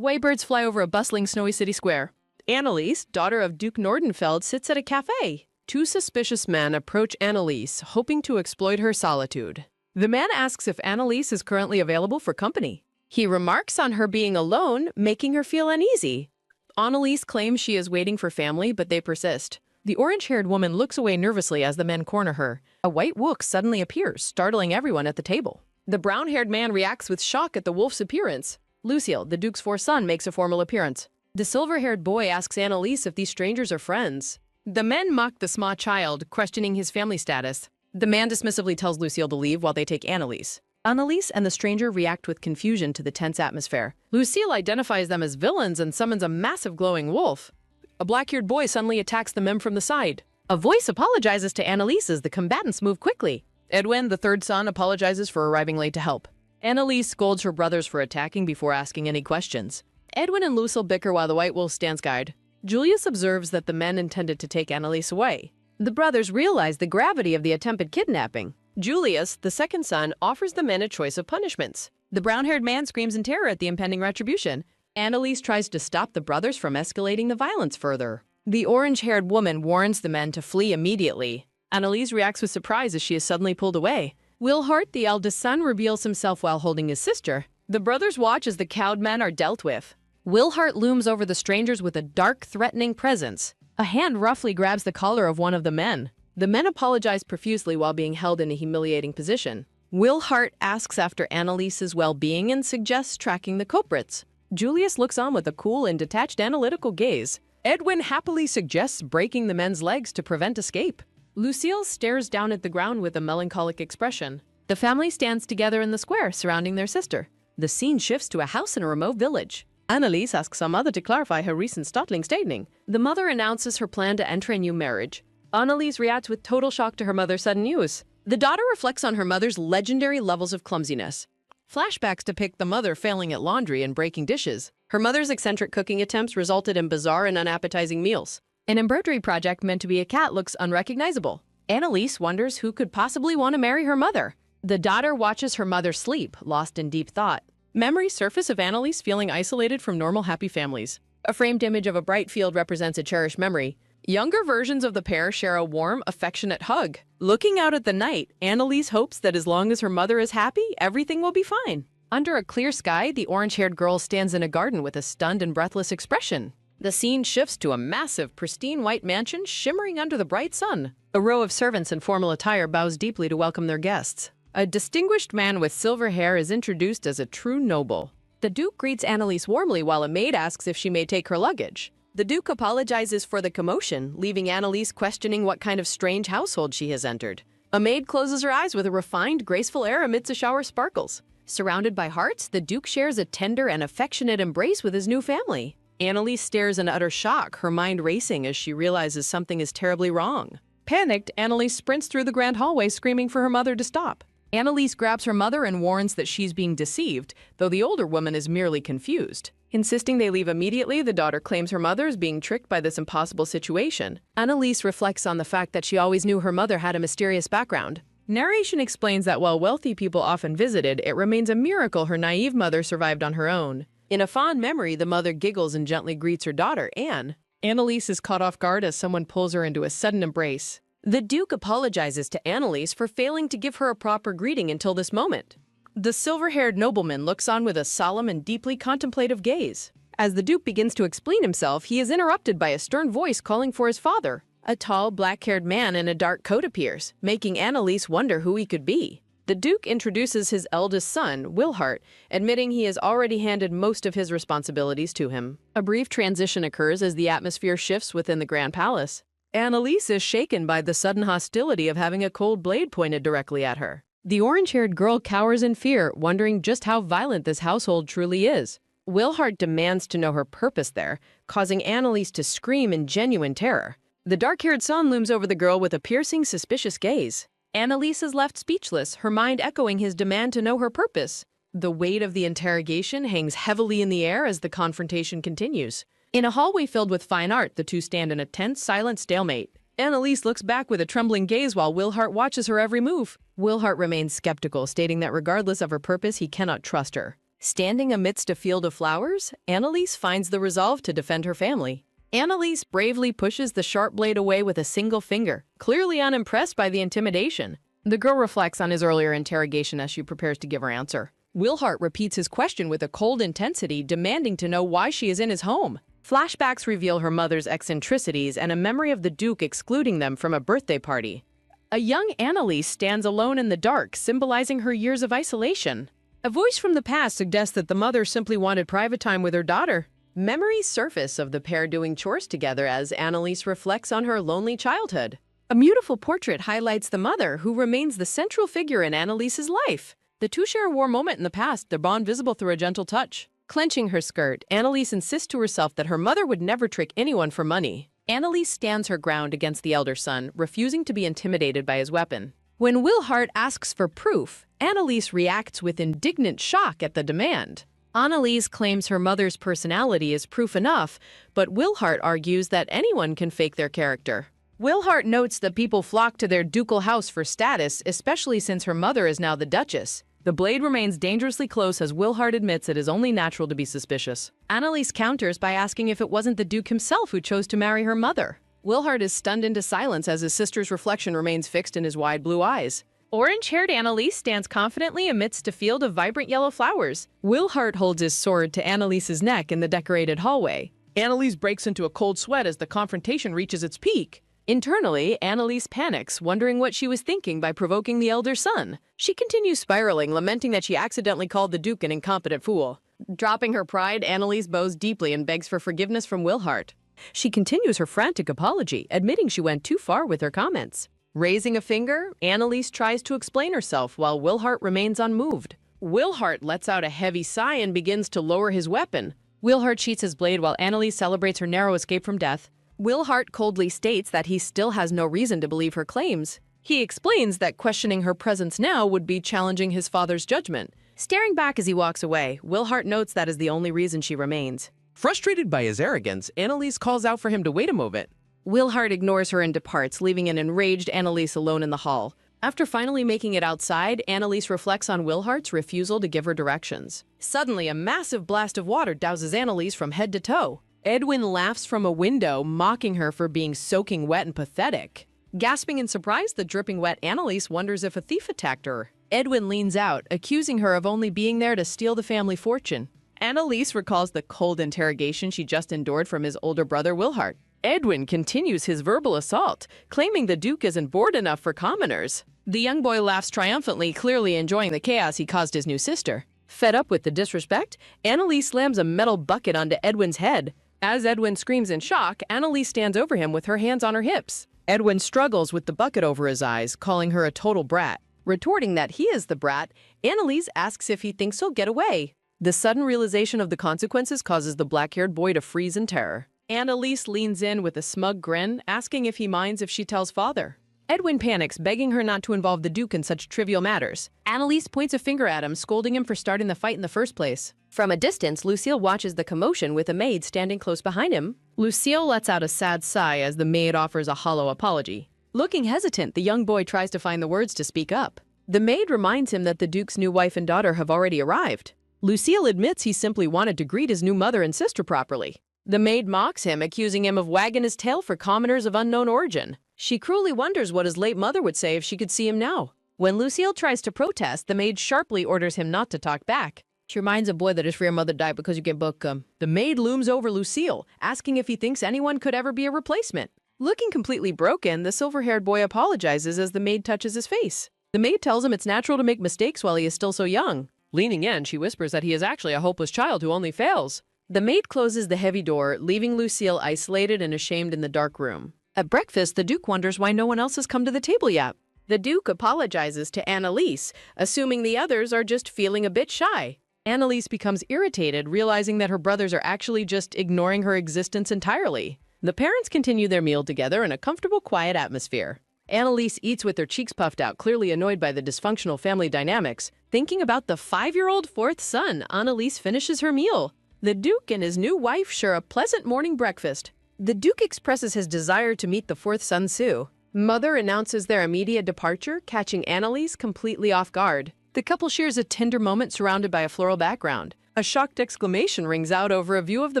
White birds fly over a bustling snowy city square. Anneliese, daughter of Duke Nordenfeld, sits at a cafe. Two suspicious men approach Anneliese, hoping to exploit her solitude. The man asks if Anneliese is currently available for company. He remarks on her being alone, making her feel uneasy. Anneliese claims she is waiting for family, but they persist. The orange-haired woman looks away nervously as the men corner her. A white wolf suddenly appears, startling everyone at the table. The brown-haired man reacts with shock at the wolf's appearance. Lucille, the Duke's fourth son, makes a formal appearance. The silver-haired boy asks Anneliese if these strangers are friends. The men mock the small child, questioning his family status. The man dismissively tells Lucille to leave while they take Anneliese. Anneliese and the stranger react with confusion to the tense atmosphere. Lucille identifies them as villains and summons a massive glowing wolf. A black-haired boy suddenly attacks the men from the side. A voice apologizes to Anneliese as the combatants move quickly. Edwin, the third son, apologizes for arriving late to help. Anneliese scolds her brothers for attacking before asking any questions. Edwin and Lucille bicker while the white wolf stands guard. Julius observes that the men intended to take Anneliese away. The brothers realize the gravity of the attempted kidnapping. Julius, the second son, offers the men a choice of punishments. The brown-haired man screams in terror at the impending retribution. Anneliese tries to stop the brothers from escalating the violence further. The orange-haired woman warns the men to flee immediately. Anneliese reacts with surprise as she is suddenly pulled away. Wilhart, the eldest son, reveals himself while holding his sister. The brothers watch as the cowed men are dealt with. Wilhart looms over the strangers with a dark, threatening presence. A hand roughly grabs the collar of one of the men. The men apologize profusely while being held in a humiliating position. Wilhart asks after Anneliese's well-being and suggests tracking the culprits. Julius looks on with a cool and detached analytical gaze. Edwin happily suggests breaking the men's legs to prevent escape. Lucille stares down at the ground with a melancholic expression. The family stands together in the square, surrounding their sister. The scene shifts to a house in a remote village. Anneliese asks her mother to clarify her recent startling statement. The mother announces her plan to enter a new marriage. Anneliese reacts with total shock to her mother's sudden news. The daughter reflects on her mother's legendary levels of clumsiness. Flashbacks depict the mother failing at laundry and breaking dishes. Her mother's eccentric cooking attempts resulted in bizarre and unappetizing meals. An embroidery project meant to be a cat looks unrecognizable. Anneliese wonders who could possibly want to marry her mother. The daughter watches her mother sleep, lost in deep thought. Memories surface of Anneliese feeling isolated from normal happy families. A framed image of a bright field represents a cherished memory. Younger versions of the pair share a warm, affectionate hug. Looking out at the night, Anneliese hopes that as long as her mother is happy, everything will be fine. Under a clear sky, the orange-haired girl stands in a garden with a stunned and breathless expression. The scene shifts to a massive, pristine white mansion shimmering under the bright sun. A row of servants in formal attire bows deeply to welcome their guests. A distinguished man with silver hair is introduced as a true noble. The Duke greets Anneliese warmly while a maid asks if she may take her luggage. The Duke apologizes for the commotion, leaving Anneliese questioning what kind of strange household she has entered. A maid closes her eyes with a refined, graceful air amidst a shower of sparkles. Surrounded by hearts, the Duke shares a tender and affectionate embrace with his new family. Anneliese stares in utter shock, her mind racing as she realizes something is terribly wrong. Panicked, Anneliese sprints through the grand hallway screaming for her mother to stop. Anneliese grabs her mother and warns that she's being deceived, though the older woman is merely confused. Insisting they leave immediately, the daughter claims her mother is being tricked by this impossible situation. Anneliese reflects on the fact that she always knew her mother had a mysterious background. Narration explains that while wealthy people often visited, it remains a miracle her naive mother survived on her own. In a fond memory, the mother giggles and gently greets her daughter, Anne. Anneliese is caught off guard as someone pulls her into a sudden embrace. The Duke apologizes to Anneliese for failing to give her a proper greeting until this moment. The silver-haired nobleman looks on with a solemn and deeply contemplative gaze. As the Duke begins to explain himself, he is interrupted by a stern voice calling for his father. A tall, black-haired man in a dark coat appears, making Anneliese wonder who he could be. The Duke introduces his eldest son, Wilhart, admitting he has already handed most of his responsibilities to him. A brief transition occurs as the atmosphere shifts within the Grand Palace. Anneliese is shaken by the sudden hostility of having a cold blade pointed directly at her. The orange-haired girl cowers in fear, wondering just how violent this household truly is. Wilhart demands to know her purpose there, causing Anneliese to scream in genuine terror. The dark-haired son looms over the girl with a piercing, suspicious gaze. Anneliese is left speechless, her mind echoing his demand to know her purpose. The weight of the interrogation hangs heavily in the air as the confrontation continues. In a hallway filled with fine art, the two stand in a tense, silent stalemate. Anneliese looks back with a trembling gaze while Wilhart watches her every move. Wilhart remains skeptical, stating that regardless of her purpose, he cannot trust her. Standing amidst a field of flowers, Annalise finds the resolve to defend her family. Annalise bravely pushes the sharp blade away with a single finger, clearly unimpressed by the intimidation. The girl reflects on his earlier interrogation as she prepares to give her answer. Wilhart repeats his question with a cold intensity, demanding to know why she is in his home. Flashbacks reveal her mother's eccentricities and a memory of the Duke excluding them from a birthday party. A young Annalise stands alone in the dark, symbolizing her years of isolation. A voice from the past suggests that the mother simply wanted private time with her daughter. Memories surface of the pair doing chores together as Annalise reflects on her lonely childhood. A beautiful portrait highlights the mother, who remains the central figure in Annalise's life. The two share a warm moment in the past, their bond visible through a gentle touch. Clenching her skirt, Annalise insists to herself that her mother would never trick anyone for money. Annalise stands her ground against the elder son, refusing to be intimidated by his weapon. When Wilhart asks for proof, Annalise reacts with indignant shock at the demand. Annalise claims her mother's personality is proof enough, but Wilhart argues that anyone can fake their character. Wilhart notes that people flock to their ducal house for status, especially since her mother is now the Duchess. The blade remains dangerously close as Wilhart admits it is only natural to be suspicious. Annalise counters by asking if it wasn't the Duke himself who chose to marry her mother. Wilhart is stunned into silence as his sister's reflection remains fixed in his wide blue eyes. Orange-haired Annalise stands confidently amidst a field of vibrant yellow flowers. Wilhart holds his sword to Annalise's neck in the decorated hallway. Annalise breaks into a cold sweat as the confrontation reaches its peak. Internally, Annalise panics, wondering what she was thinking by provoking the elder son. She continues spiraling, lamenting that she accidentally called the Duke an incompetent fool. Dropping her pride, Annalise bows deeply and begs for forgiveness from Wilhart. She continues her frantic apology, admitting she went too far with her comments. Raising a finger, Annalise tries to explain herself while Wilhart remains unmoved. Wilhart lets out a heavy sigh and begins to lower his weapon. Wilhart sheaths his blade while Annalise celebrates her narrow escape from death. Wilhart coldly states that he still has no reason to believe her claims. He explains that questioning her presence now would be challenging his father's judgment. Staring back as he walks away, Wilhart notes that is the only reason she remains. Frustrated by his arrogance, Annalise calls out for him to wait a moment. Wilhart ignores her and departs, leaving an enraged Annalise alone in the hall. After finally making it outside, Annalise reflects on Wilhart's refusal to give her directions. Suddenly, a massive blast of water douses Annalise from head to toe. Edwin laughs from a window, mocking her for being soaking wet and pathetic. Gasping in surprise, the dripping wet Annalise wonders if a thief attacked her. Edwin leans out, accusing her of only being there to steal the family fortune. Annalise recalls the cold interrogation she just endured from his older brother Wilhart. Edwin continues his verbal assault, claiming the Duke isn't bored enough for commoners. The young boy laughs triumphantly, clearly enjoying the chaos he caused his new sister. Fed up with the disrespect, Annalise slams a metal bucket onto Edwin's head. As Edwin screams in shock, Annalise stands over him with her hands on her hips. Edwin struggles with the bucket over his eyes, calling her a total brat. Retorting that he is the brat, Annalise asks if he thinks he'll get away. The sudden realization of the consequences causes the black-haired boy to freeze in terror. Annalise leans in with a smug grin, asking if he minds if she tells father. Edwin panics, begging her not to involve the Duke in such trivial matters. Annalise points a finger at him, scolding him for starting the fight in the first place. From a distance, Lucille watches the commotion with a maid standing close behind him. Lucille lets out a sad sigh as the maid offers a hollow apology. Looking hesitant, the young boy tries to find the words to speak up. The maid reminds him that the Duke's new wife and daughter have already arrived. Lucille admits he simply wanted to greet his new mother and sister properly. The maid mocks him, accusing him of wagging his tail for commoners of unknown origin. She cruelly wonders what his late mother would say if she could see him now. When Lucille tries to protest, the maid sharply orders him not to talk back. She reminds a boy that his real mother died because you can book him. The maid looms over Lucille, asking if he thinks anyone could ever be a replacement. Looking completely broken, the silver-haired boy apologizes as the maid touches his face. The maid tells him it's natural to make mistakes while he is still so young. Leaning in, she whispers that he is actually a hopeless child who only fails. The maid closes the heavy door, leaving Lucille isolated and ashamed in the dark room. At breakfast, the Duke wonders why no one else has come to the table yet. The Duke apologizes to Annalise, assuming the others are just feeling a bit shy. Annalise becomes irritated, realizing that her brothers are actually just ignoring her existence entirely. The parents continue their meal together in a comfortable, quiet atmosphere. Annalise eats with her cheeks puffed out, clearly annoyed by the dysfunctional family dynamics. Thinking about the 5-year-old fourth son, Annalise finishes her meal. The Duke and his new wife share a pleasant morning breakfast. The Duke expresses his desire to meet the fourth son, Sue. Mother announces their immediate departure, catching Annalise completely off guard. The couple shares a tender moment surrounded by a floral background. A shocked exclamation rings out over a view of the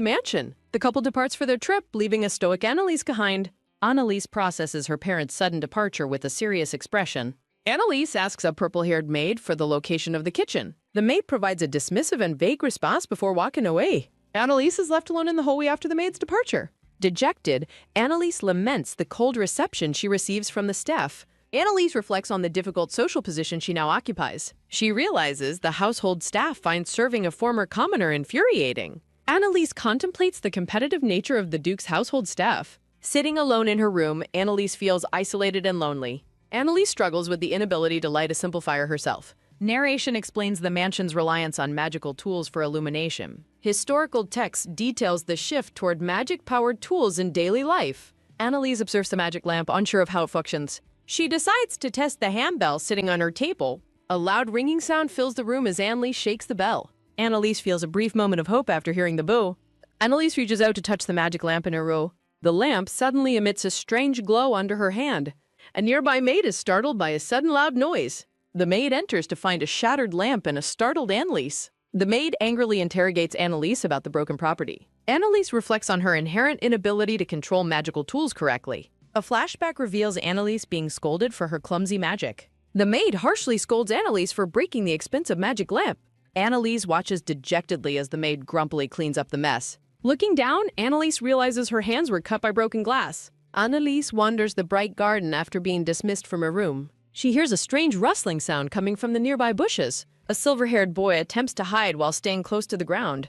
mansion. The couple departs for their trip, leaving a stoic Annalise behind. Annalise processes her parents' sudden departure with a serious expression. Annalise asks a purple-haired maid for the location of the kitchen. The maid provides a dismissive and vague response before walking away. Annalise is left alone in the hallway after the maid's departure. Dejected, Annalise laments the cold reception she receives from the staff. Annalise reflects on the difficult social position she now occupies. She realizes the household staff find serving a former commoner infuriating. Annalise contemplates the competitive nature of the Duke's household staff. Sitting alone in her room, Annalise feels isolated and lonely. Annalise struggles with the inability to light a simple fire herself. Narration explains the mansion's reliance on magical tools for illumination. Historical text details the shift toward magic-powered tools in daily life. Annalise observes the magic lamp, unsure of how it functions. She decides to test the handbell sitting on her table. A loud ringing sound fills the room as Annalise shakes the bell. Annalise feels a brief moment of hope after hearing the boo. Annalise reaches out to touch the magic lamp in her room. The lamp suddenly emits a strange glow under her hand. A nearby maid is startled by a sudden loud noise. The maid enters to find a shattered lamp and a startled Annalise. The maid angrily interrogates Annalise about the broken property. Annalise reflects on her inherent inability to control magical tools correctly. A flashback reveals Annalise being scolded for her clumsy magic. The maid harshly scolds Annalise for breaking the expensive magic lamp. Annalise watches dejectedly as the maid grumpily cleans up the mess. Looking down, Annalise realizes her hands were cut by broken glass. Annalise wanders the bright garden after being dismissed from her room. She hears a strange rustling sound coming from the nearby bushes. A silver-haired boy attempts to hide while staying close to the ground.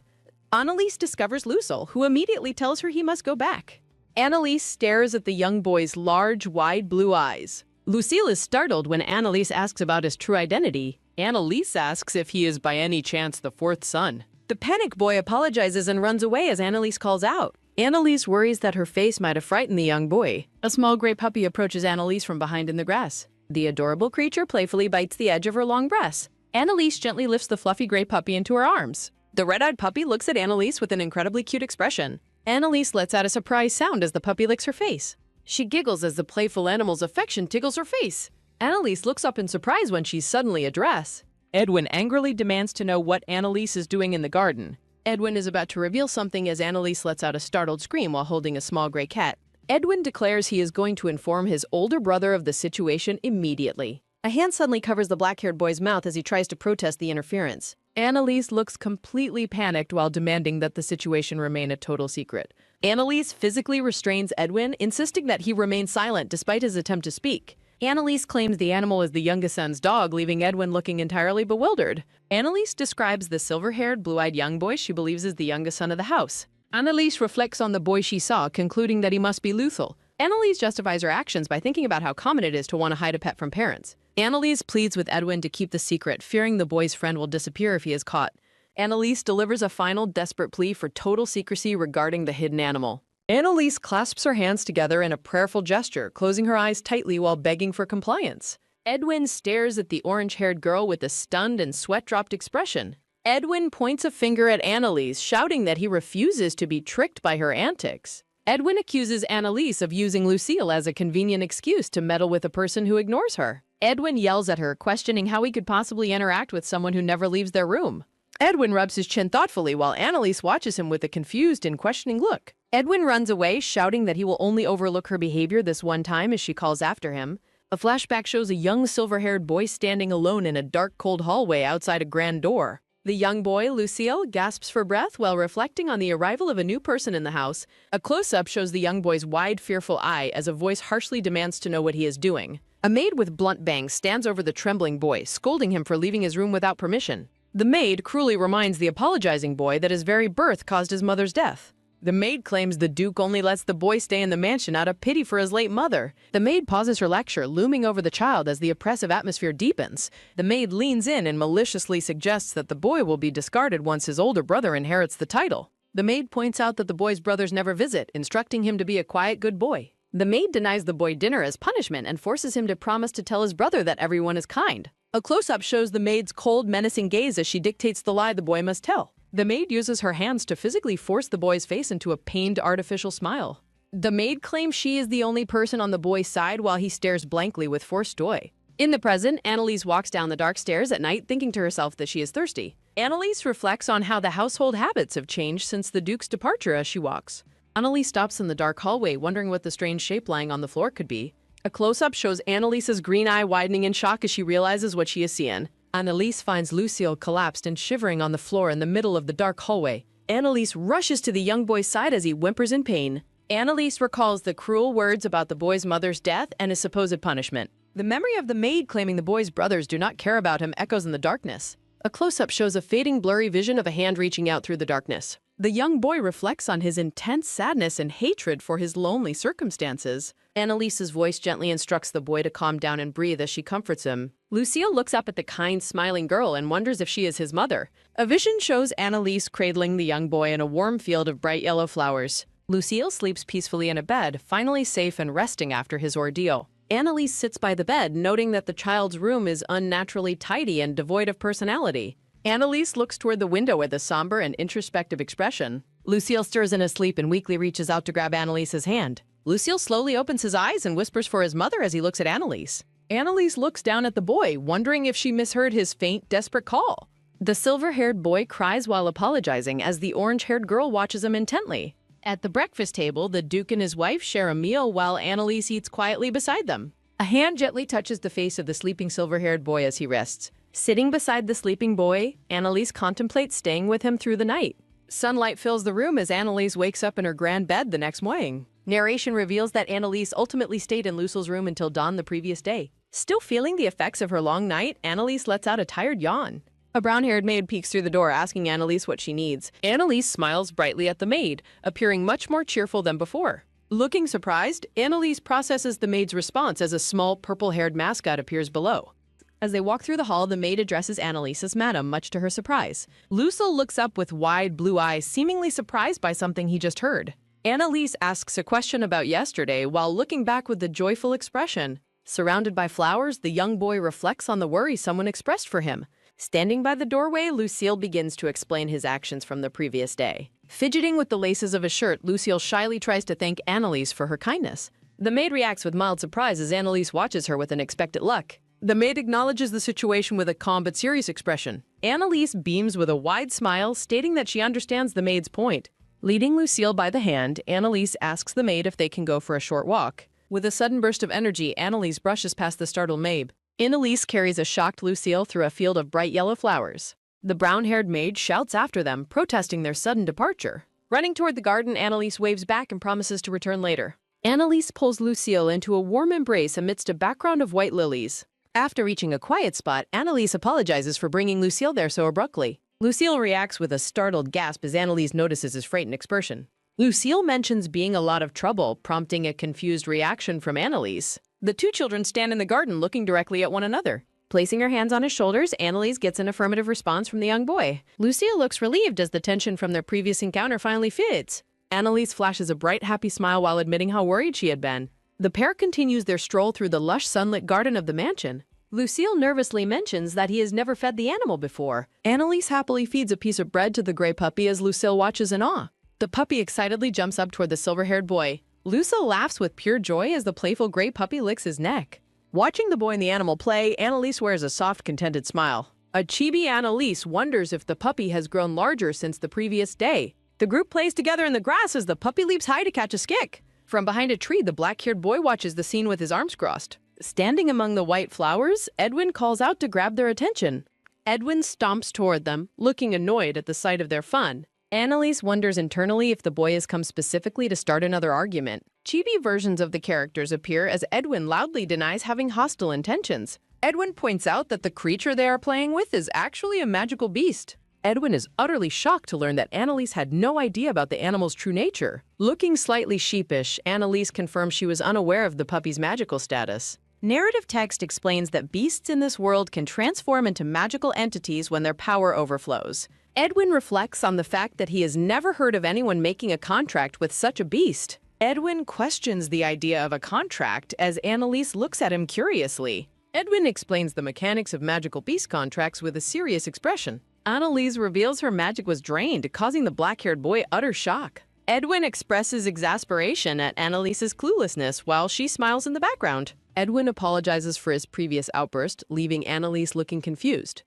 Annalise discovers Lucille, who immediately tells her he must go back. Annalise stares at the young boy's large, wide blue eyes. Lucille is startled when Annalise asks about his true identity. Annalise asks if he is by any chance the fourth son. The panicked boy apologizes and runs away as Annalise calls out. Annalise worries that her face might have frightened the young boy. A small gray puppy approaches Annalise from behind in the grass. The adorable creature playfully bites the edge of her long breast. Annalise gently lifts the fluffy gray puppy into her arms. The red-eyed puppy looks at Annalise with an incredibly cute expression. Annalise lets out a surprised sound as the puppy licks her face. She giggles as the playful animal's affection tickles her face. Annalise looks up in surprise when she's suddenly addressed. Edwin angrily demands to know what Annalise is doing in the garden. Edwin is about to reveal something as Annalise lets out a startled scream while holding a small gray cat. Edwin declares he is going to inform his older brother of the situation immediately. A hand suddenly covers the black-haired boy's mouth as he tries to protest the interference. Annalise looks completely panicked while demanding that the situation remain a total secret. Annalise physically restrains Edwin, insisting that he remain silent despite his attempt to speak. Annalise claims the animal is the youngest son's dog, leaving Edwin looking entirely bewildered. Annalise describes the silver-haired, blue-eyed young boy she believes is the youngest son of the house. Annalise reflects on the boy she saw, concluding that he must be Luthel. Annalise justifies her actions by thinking about how common it is to want to hide a pet from parents. Annalise pleads with Edwin to keep the secret, fearing the boy's friend will disappear if he is caught. Annalise delivers a final desperate plea for total secrecy regarding the hidden animal. Annalise clasps her hands together in a prayerful gesture, closing her eyes tightly while begging for compliance. Edwin stares at the orange-haired girl with a stunned and sweat-dropped expression. Edwin points a finger at Annalise, shouting that he refuses to be tricked by her antics. Edwin accuses Annalise of using Lucille as a convenient excuse to meddle with a person who ignores her. Edwin yells at her, questioning how he could possibly interact with someone who never leaves their room. Edwin rubs his chin thoughtfully while Annalise watches him with a confused and questioning look. Edwin runs away, shouting that he will only overlook her behavior this one time as she calls after him. A flashback shows a young silver-haired boy standing alone in a dark, cold hallway outside a grand door. The young boy, Lucille, gasps for breath while reflecting on the arrival of a new person in the house. A close-up shows the young boy's wide, fearful eye as a voice harshly demands to know what he is doing. A maid with blunt bangs stands over the trembling boy, scolding him for leaving his room without permission. The maid cruelly reminds the apologizing boy that his very birth caused his mother's death. The maid claims the Duke only lets the boy stay in the mansion out of pity for his late mother. The maid pauses her lecture, looming over the child as the oppressive atmosphere deepens. The maid leans in and maliciously suggests that the boy will be discarded once his older brother inherits the title. The maid points out that the boy's brothers never visit, instructing him to be a quiet, good boy. The maid denies the boy dinner as punishment and forces him to promise to tell his brother that everyone is kind. A close-up shows the maid's cold, menacing gaze as she dictates the lie the boy must tell. The maid uses her hands to physically force the boy's face into a pained, artificial smile. The maid claims she is the only person on the boy's side while he stares blankly with forced joy. In the present, Annalise walks down the dark stairs at night, thinking to herself that she is thirsty. Annalise reflects on how the household habits have changed since the Duke's departure as she walks. Annalise stops in the dark hallway, wondering what the strange shape lying on the floor could be. A close-up shows Annalise's green eye widening in shock as she realizes what she is seeing. Annalise finds Lucille collapsed and shivering on the floor in the middle of the dark hallway. Annalise rushes to the young boy's side as he whimpers in pain. Annalise recalls the cruel words about the boy's mother's death and his supposed punishment. The memory of the maid claiming the boy's brothers do not care about him echoes in the darkness. A close-up shows a fading, blurry vision of a hand reaching out through the darkness. The young boy reflects on his intense sadness and hatred for his lonely circumstances. Annalise's voice gently instructs the boy to calm down and breathe as she comforts him. Lucille looks up at the kind, smiling girl and wonders if she is his mother. A vision shows Annalise cradling the young boy in a warm field of bright yellow flowers. Lucille sleeps peacefully in a bed, finally safe and resting after his ordeal. Annalise sits by the bed, noting that the child's room is unnaturally tidy and devoid of personality. Annalise looks toward the window with a somber and introspective expression. Lucille stirs in his sleep and weakly reaches out to grab Annalise's hand. Lucille slowly opens his eyes and whispers for his mother as he looks at Annalise. Annalise looks down at the boy, wondering if she misheard his faint, desperate call. The silver-haired boy cries while apologizing as the orange-haired girl watches him intently. At the breakfast table, the Duke and his wife share a meal while Annalise eats quietly beside them. A hand gently touches the face of the sleeping silver-haired boy as he rests. Sitting beside the sleeping boy, Annalise contemplates staying with him through the night. Sunlight fills the room as Annalise wakes up in her grand bed the next morning. Narration reveals that Annalise ultimately stayed in Lucille's room until dawn the previous day. Still feeling the effects of her long night, Annalise lets out a tired yawn. A brown-haired maid peeks through the door, asking Annalise what she needs. Annalise smiles brightly at the maid, appearing much more cheerful than before. Looking surprised, Annalise processes the maid's response as a small purple-haired mascot appears below. As they walk through the hall, the maid addresses Annalise as Madam, much to her surprise. Lucille looks up with wide blue eyes, seemingly surprised by something he just heard. Annalise asks a question about yesterday while looking back with a joyful expression. Surrounded by flowers, the young boy reflects on the worry someone expressed for him. Standing by the doorway, Lucille begins to explain his actions from the previous day. Fidgeting with the laces of his shirt, Lucille shyly tries to thank Annalise for her kindness. The maid reacts with mild surprise as Annalise watches her with an expectant look. The maid acknowledges the situation with a calm but serious expression. Annalise beams with a wide smile, stating that she understands the maid's point. Leading Lucille by the hand, Annalise asks the maid if they can go for a short walk. With a sudden burst of energy, Annalise brushes past the startled maid. Annalise carries a shocked Lucille through a field of bright yellow flowers. The brown-haired maid shouts after them, protesting their sudden departure. Running toward the garden, Annalise waves back and promises to return later. Annalise pulls Lucille into a warm embrace amidst a background of white lilies. After reaching a quiet spot, Annalise apologizes for bringing Lucille there so abruptly. Lucille reacts with a startled gasp as Annalise notices his frightened expression. Lucille mentions being a lot of trouble, prompting a confused reaction from Annalise. The two children stand in the garden looking directly at one another. Placing her hands on his shoulders, Annalise gets an affirmative response from the young boy. Lucille looks relieved as the tension from their previous encounter finally fades. Annalise flashes a bright, happy smile while admitting how worried she had been. The pair continues their stroll through the lush, sunlit garden of the mansion. Lucille nervously mentions that he has never fed the animal before. Annalise happily feeds a piece of bread to the gray puppy as Lucille watches in awe. The puppy excitedly jumps up toward the silver-haired boy. Lucille laughs with pure joy as the playful gray puppy licks his neck. Watching the boy and the animal play, Annalise wears a soft, contented smile. A chibi Annalise wonders if the puppy has grown larger since the previous day. The group plays together in the grass as the puppy leaps high to catch a skick. From behind a tree, the black-haired boy watches the scene with his arms crossed. Standing among the white flowers, Edwin calls out to grab their attention. Edwin stomps toward them, looking annoyed at the sight of their fun. Annalise wonders internally if the boy has come specifically to start another argument. Chibi versions of the characters appear as Edwin loudly denies having hostile intentions. Edwin points out that the creature they are playing with is actually a magical beast. Edwin is utterly shocked to learn that Annalise had no idea about the animal's true nature. Looking slightly sheepish, Annalise confirms she was unaware of the puppy's magical status. Narrative text explains that beasts in this world can transform into magical entities when their power overflows. Edwin reflects on the fact that he has never heard of anyone making a contract with such a beast. Edwin questions the idea of a contract as Annalise looks at him curiously. Edwin explains the mechanics of magical beast contracts with a serious expression. Annalise reveals her magic was drained, causing the black-haired boy utter shock. Edwin expresses exasperation at Annalise's cluelessness while she smiles in the background. Edwin apologizes for his previous outburst, leaving Annalise looking confused.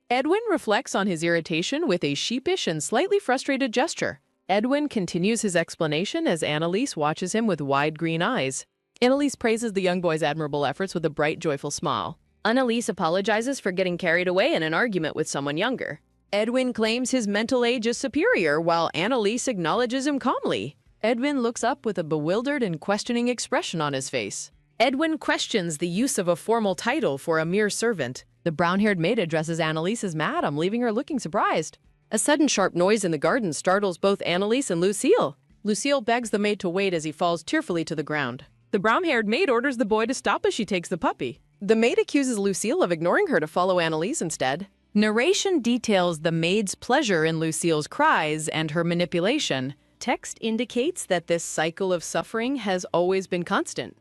Edwin reflects on his irritation with a sheepish and slightly frustrated gesture. Edwin continues his explanation as Annalise watches him with wide green eyes. Annalise praises the young boy's admirable efforts with a bright, joyful smile. Annalise apologizes for getting carried away in an argument with someone younger. Edwin claims his mental age is superior, while Annalise acknowledges him calmly. Edwin looks up with a bewildered and questioning expression on his face. Edwin questions the use of a formal title for a mere servant. The brown-haired maid addresses Annalise as Madam, leaving her looking surprised. A sudden sharp noise in the garden startles both Annalise and Lucille. Lucille begs the maid to wait as he falls tearfully to the ground. The brown-haired maid orders the boy to stop as she takes the puppy. The maid accuses Lucille of ignoring her to follow Annalise instead. Narration details the maid's pleasure in Lucille's cries and her manipulation. Text indicates that this cycle of suffering has always been constant.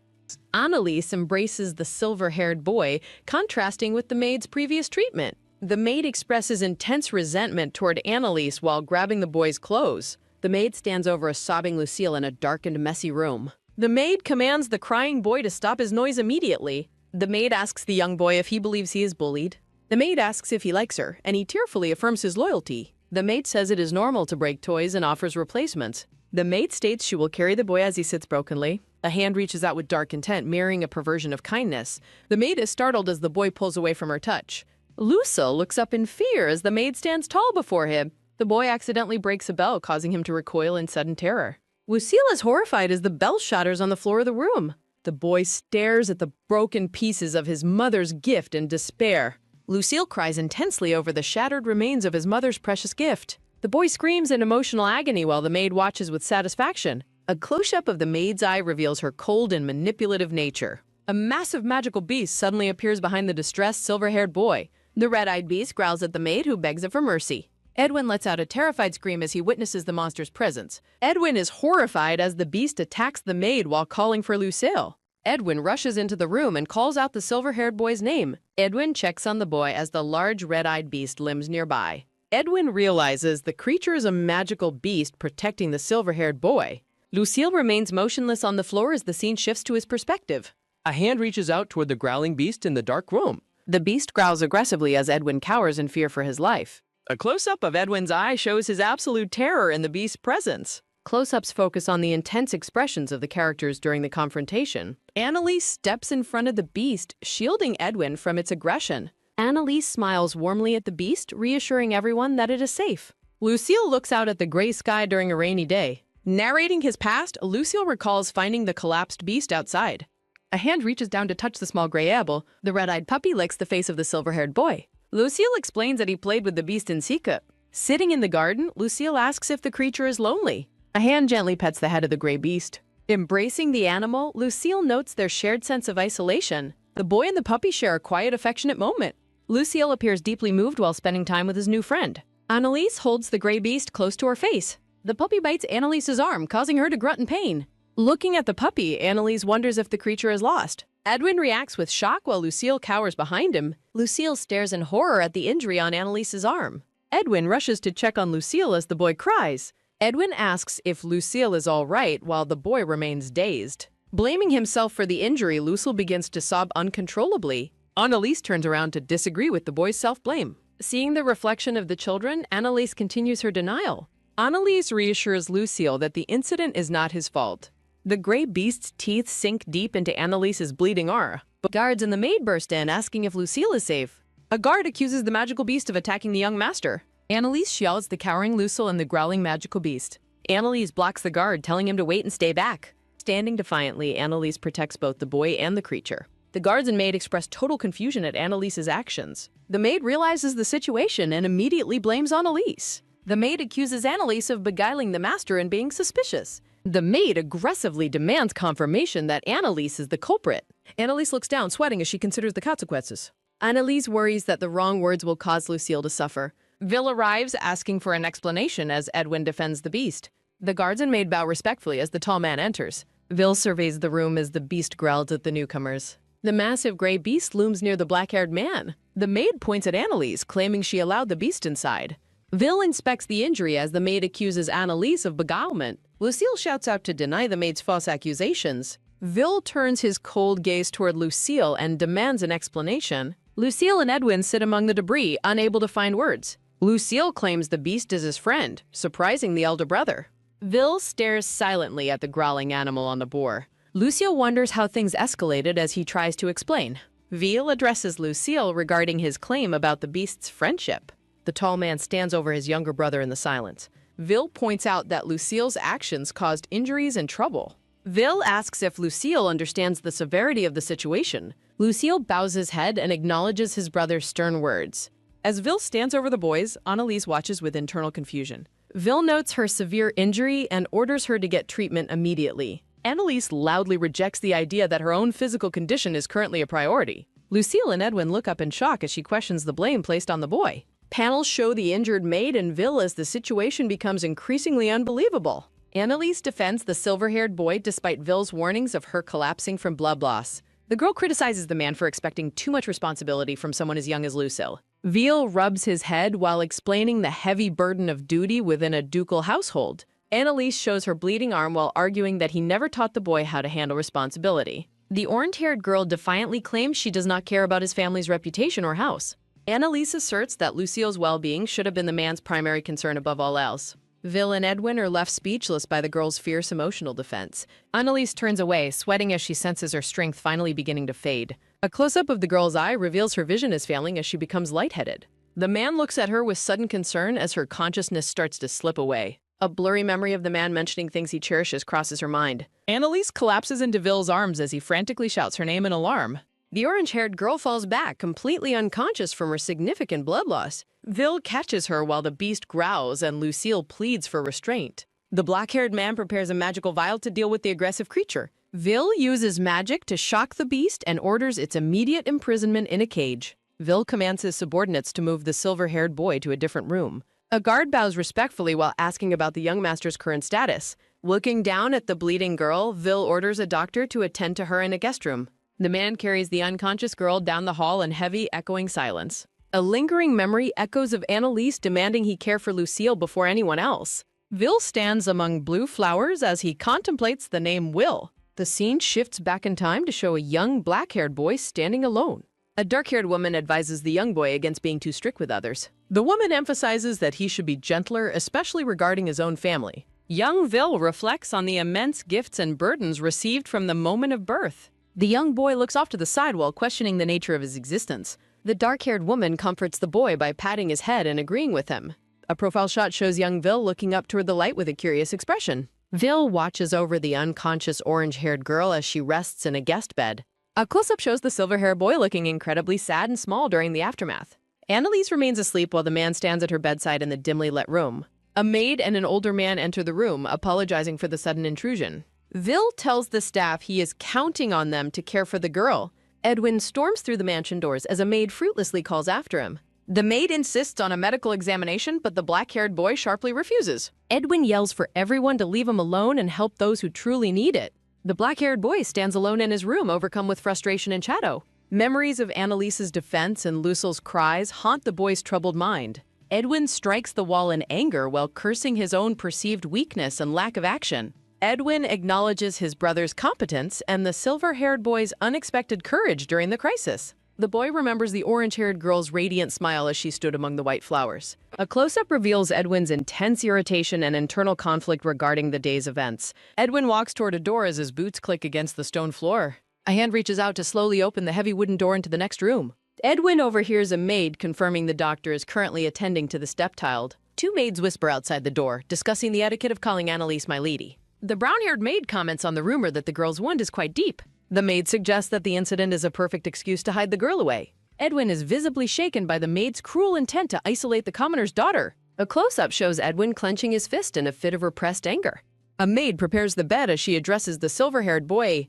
Annalise embraces the silver-haired boy, contrasting with the maid's previous treatment. The maid expresses intense resentment toward Annalise while grabbing the boy's clothes. The maid stands over a sobbing Lucille in a dark and messy room. The maid commands the crying boy to stop his noise immediately. The maid asks the young boy if he believes he is bullied. The maid asks if he likes her, and he tearfully affirms his loyalty. The maid says it is normal to break toys and offers replacements. The maid states she will carry the boy as he sits brokenly. A hand reaches out with dark intent, mirroring a perversion of kindness. The maid is startled as the boy pulls away from her touch. Lucille looks up in fear as the maid stands tall before him. The boy accidentally breaks a bell, causing him to recoil in sudden terror. Lucille is horrified as the bell shatters on the floor of the room. The boy stares at the broken pieces of his mother's gift in despair. Lucille cries intensely over the shattered remains of his mother's precious gift. The boy screams in emotional agony while the maid watches with satisfaction. A close-up of the maid's eye reveals her cold and manipulative nature. A massive magical beast suddenly appears behind the distressed silver-haired boy. The red-eyed beast growls at the maid, who begs it for mercy. Edwin lets out a terrified scream as he witnesses the monster's presence. Edwin is horrified as the beast attacks the maid while calling for Lucille. Edwin rushes into the room and calls out the silver-haired boy's name. Edwin checks on the boy as the large red-eyed beast limbs nearby. Edwin realizes the creature is a magical beast protecting the silver-haired boy. Lucille remains motionless on the floor as the scene shifts to his perspective. A hand reaches out toward the growling beast in the dark room. The beast growls aggressively as Edwin cowers in fear for his life. A close-up of Edwin's eye shows his absolute terror in the beast's presence. Close-ups focus on the intense expressions of the characters during the confrontation. Annalise steps in front of the beast, shielding Edwin from its aggression. Annalise smiles warmly at the beast, reassuring everyone that it is safe. Lucille looks out at the gray sky during a rainy day. Narrating his past, Lucille recalls finding the collapsed beast outside. A hand reaches down to touch the small gray apple. The red-eyed puppy licks the face of the silver-haired boy. Lucille explains that he played with the beast in secret. Sitting in the garden, Lucille asks if the creature is lonely. A hand gently pets the head of the gray beast. Embracing the animal, Lucille notes their shared sense of isolation. The boy and the puppy share a quiet, affectionate moment. Lucille appears deeply moved while spending time with his new friend. Annalise holds the gray beast close to her face. The puppy bites Annalise's arm, causing her to grunt in pain. Looking at the puppy, Annalise wonders if the creature is lost. Edwin reacts with shock while Lucille cowers behind him. Lucille stares in horror at the injury on Annalise's arm. Edwin rushes to check on Lucille as the boy cries. Edwin asks if Lucille is all right while the boy remains dazed. Blaming himself for the injury, Lucille begins to sob uncontrollably. Annalise turns around to disagree with the boy's self-blame. Seeing the reflection of the children, Annalise continues her denial. Annalise reassures Lucille that the incident is not his fault. The gray beast's teeth sink deep into Annalise's bleeding arm. But guards and the maid burst in, asking if Lucille is safe. A guard accuses the magical beast of attacking the young master. Annalise shields the cowering Lucille and the growling magical beast. Annalise blocks the guard, telling him to wait and stay back. Standing defiantly, Annalise protects both the boy and the creature. The guards and maid express total confusion at Annalise's actions. The maid realizes the situation and immediately blames Annalise. The maid accuses Annalise of beguiling the master and being suspicious. The maid aggressively demands confirmation that Annalise is the culprit. Annalise looks down, sweating as she considers the consequences. Annalise worries that the wrong words will cause Lucille to suffer. Vil arrives, asking for an explanation as Edwin defends the beast. The guards and maid bow respectfully as the tall man enters. Vil surveys the room as the beast growls at the newcomers. The massive gray beast looms near the black-haired man. The maid points at Annalise, claiming she allowed the beast inside. Vil inspects the injury as the maid accuses Annalise of beguilement. Lucille shouts out to deny the maid's false accusations. Vil turns his cold gaze toward Lucille and demands an explanation. Lucille and Edwin sit among the debris, unable to find words. Lucille claims the beast is his friend, surprising the elder brother. Vil stares silently at the growling animal on the boar. Lucille wonders how things escalated as he tries to explain. Vil addresses Lucille regarding his claim about the beast's friendship. The tall man stands over his younger brother in the silence. Vil points out that Lucille's actions caused injuries and trouble. Vil asks if Lucille understands the severity of the situation. Lucille bows his head and acknowledges his brother's stern words. As Vil stands over the boys, Annalise watches with internal confusion. Vil notes her severe injury and orders her to get treatment immediately. Annalise loudly rejects the idea that her own physical condition is currently a priority. Lucille and Edwin look up in shock as she questions the blame placed on the boy. Panels show the injured maid and Vil as the situation becomes increasingly unbelievable. Annalise defends the silver-haired boy despite Vil's warnings of her collapsing from blood loss. The girl criticizes the man for expecting too much responsibility from someone as young as Lucille. Vil rubs his head while explaining the heavy burden of duty within a ducal household. Annalise shows her bleeding arm while arguing that he never taught the boy how to handle responsibility. The orange-haired girl defiantly claims she does not care about his family's reputation or house. Annalise asserts that Lucille's well-being should have been the man's primary concern above all else. Vil and Edwin are left speechless by the girl's fierce emotional defense. Annalise turns away, sweating as she senses her strength finally beginning to fade. A close-up of the girl's eye reveals her vision is failing as she becomes lightheaded. The man looks at her with sudden concern as her consciousness starts to slip away. A blurry memory of the man mentioning things he cherishes crosses her mind. Annalise collapses into Vil's arms as he frantically shouts her name in alarm. The orange-haired girl falls back, completely unconscious from her significant blood loss. Vil catches her while the beast growls and Lucille pleads for restraint. The black-haired man prepares a magical vial to deal with the aggressive creature. Vil uses magic to shock the beast and orders its immediate imprisonment in a cage. Vil commands his subordinates to move the silver-haired boy to a different room. A guard bows respectfully while asking about the young master's current status. Looking down at the bleeding girl, Vil orders a doctor to attend to her in a guest room. The man carries the unconscious girl down the hall in heavy, echoing silence. A lingering memory echoes of Annalise demanding he care for Lucille before anyone else. Vil stands among blue flowers as he contemplates the name Will. The scene shifts back in time to show a young, black-haired boy standing alone. A dark-haired woman advises the young boy against being too strict with others. The woman emphasizes that he should be gentler, especially regarding his own family. Young Vil reflects on the immense gifts and burdens received from the moment of birth. The young boy looks off to the side while questioning the nature of his existence. The dark-haired woman comforts the boy by patting his head and agreeing with him. A profile shot shows young Vil looking up toward the light with a curious expression. Vil watches over the unconscious orange-haired girl as she rests in a guest bed. A close-up shows the silver-haired boy looking incredibly sad and small during the aftermath. Annalise remains asleep while the man stands at her bedside in the dimly lit room. A maid and an older man enter the room, apologizing for the sudden intrusion. Vil tells the staff he is counting on them to care for the girl. Edwin storms through the mansion doors as a maid fruitlessly calls after him. The maid insists on a medical examination, but the black-haired boy sharply refuses. Edwin yells for everyone to leave him alone and help those who truly need it. The black-haired boy stands alone in his room, overcome with frustration and shadow. Memories of Annalise's defense and Lucille's cries haunt the boy's troubled mind. Edwin strikes the wall in anger while cursing his own perceived weakness and lack of action. Edwin acknowledges his brother's competence and the silver-haired boy's unexpected courage during the crisis. The boy remembers the orange-haired girl's radiant smile as she stood among the white flowers. A close-up reveals Edwin's intense irritation and internal conflict regarding the day's events. Edwin walks toward a door as his boots click against the stone floor. A hand reaches out to slowly open the heavy wooden door into the next room. Edwin overhears a maid confirming the doctor is currently attending to the stepchild. Two maids whisper outside the door, discussing the etiquette of calling Annalise my lady. The brown-haired maid comments on the rumor that the girl's wound is quite deep. The maid suggests that the incident is a perfect excuse to hide the girl away. Edwin is visibly shaken by the maid's cruel intent to isolate the commoner's daughter. A close-up shows Edwin clenching his fist in a fit of repressed anger. A maid prepares the bed as she addresses the silver-haired boy.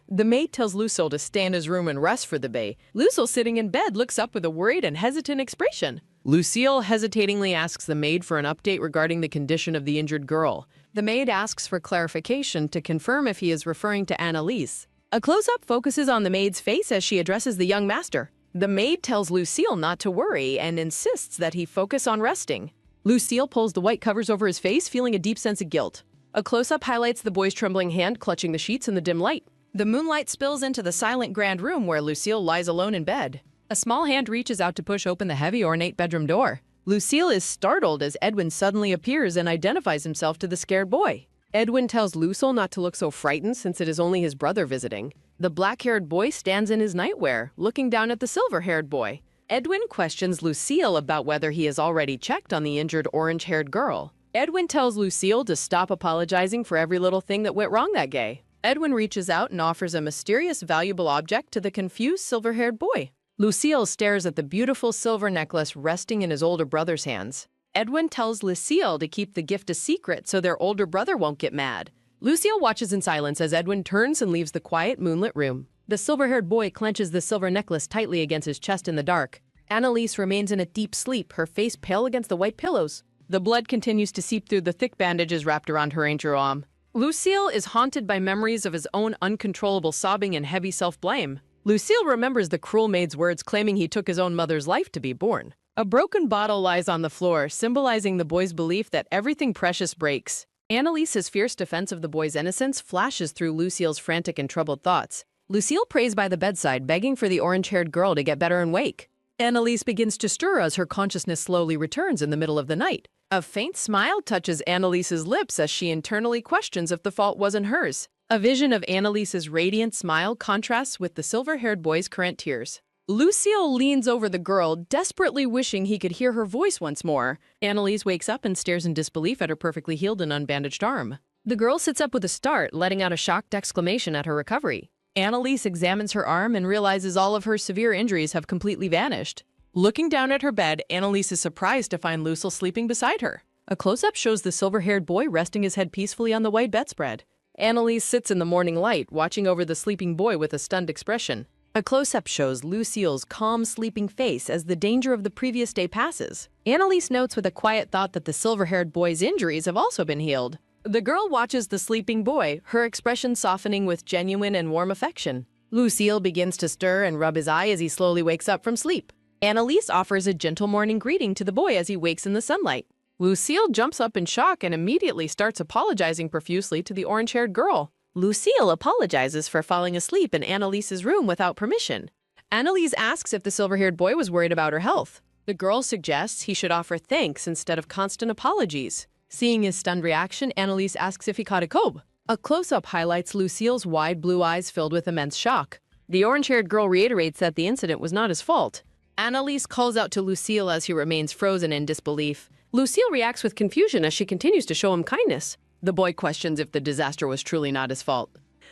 The maid tells Lucille to stay in his room and rest for the day. Lucille, sitting in bed, looks up with a worried and hesitant expression. Lucille hesitatingly asks the maid for an update regarding the condition of the injured girl. The maid asks for clarification to confirm if he is referring to Annalise. A close-up focuses on the maid's face as she addresses the young master. The maid tells Lucille not to worry and insists that he focus on resting. Lucille pulls the white covers over his face, feeling a deep sense of guilt. A close-up highlights the boy's trembling hand clutching the sheets in the dim light. The moonlight spills into the silent grand room where Lucille lies alone in bed. A small hand reaches out to push open the heavy, ornate bedroom door. Lucille is startled as Edwin suddenly appears and identifies himself to the scared boy. Edwin tells Lucille not to look so frightened since it is only his brother visiting. The black-haired boy stands in his nightwear, looking down at the silver-haired boy. Edwin questions Lucille about whether he has already checked on the injured orange-haired girl. Edwin tells Lucille to stop apologizing for every little thing that went wrong that day. Edwin reaches out and offers a mysterious, valuable object to the confused silver-haired boy. Lucille stares at the beautiful silver necklace resting in his older brother's hands. Edwin tells Lucille to keep the gift a secret so their older brother won't get mad. Lucille watches in silence as Edwin turns and leaves the quiet, moonlit room. The silver-haired boy clenches the silver necklace tightly against his chest in the dark. Annalise remains in a deep sleep, her face pale against the white pillows. The blood continues to seep through the thick bandages wrapped around her angel arm. Lucille is haunted by memories of his own uncontrollable sobbing and heavy self-blame. Lucille remembers the cruel maid's words claiming he took his own mother's life to be born. A broken bottle lies on the floor, symbolizing the boy's belief that everything precious breaks. Annalise's fierce defense of the boy's innocence flashes through Lucille's frantic and troubled thoughts. Lucille prays by the bedside, begging for the orange-haired girl to get better and wake. Annalise begins to stir as her consciousness slowly returns in the middle of the night. A faint smile touches Annalise's lips as she internally questions if the fault wasn't hers. A vision of Annalise's radiant smile contrasts with the silver-haired boy's current tears. Lucille leans over the girl, desperately wishing he could hear her voice once more. Annalise wakes up and stares in disbelief at her perfectly healed and unbandaged arm. The girl sits up with a start, letting out a shocked exclamation at her recovery. Annalise examines her arm and realizes all of her severe injuries have completely vanished. Looking down at her bed, Annalise is surprised to find Lucille sleeping beside her. A close-up shows the silver-haired boy resting his head peacefully on the white bedspread. Annalise sits in the morning light, watching over the sleeping boy with a stunned expression. A close-up shows Lucille's calm, sleeping face as the danger of the previous day passes. Annalise notes with a quiet thought that the silver-haired boy's injuries have also been healed. The girl watches the sleeping boy, her expression softening with genuine and warm affection. Lucille begins to stir and rub his eye as he slowly wakes up from sleep. Annalise offers a gentle morning greeting to the boy as he wakes in the sunlight. Lucille jumps up in shock and immediately starts apologizing profusely to the orange-haired girl. Lucille apologizes for falling asleep in Annalise's room without permission. Annalise asks if the silver-haired boy was worried about her health. The girl suggests he should offer thanks instead of constant apologies. Seeing his stunned reaction, Annalise asks if he caught a cold. A close-up highlights Lucille's wide blue eyes filled with immense shock. The orange-haired girl reiterates that the incident was not his fault. Annalise calls out to Lucille as he remains frozen in disbelief. Lucille reacts with confusion as she continues to show him kindness. The boy questions if the disaster was truly not his fault.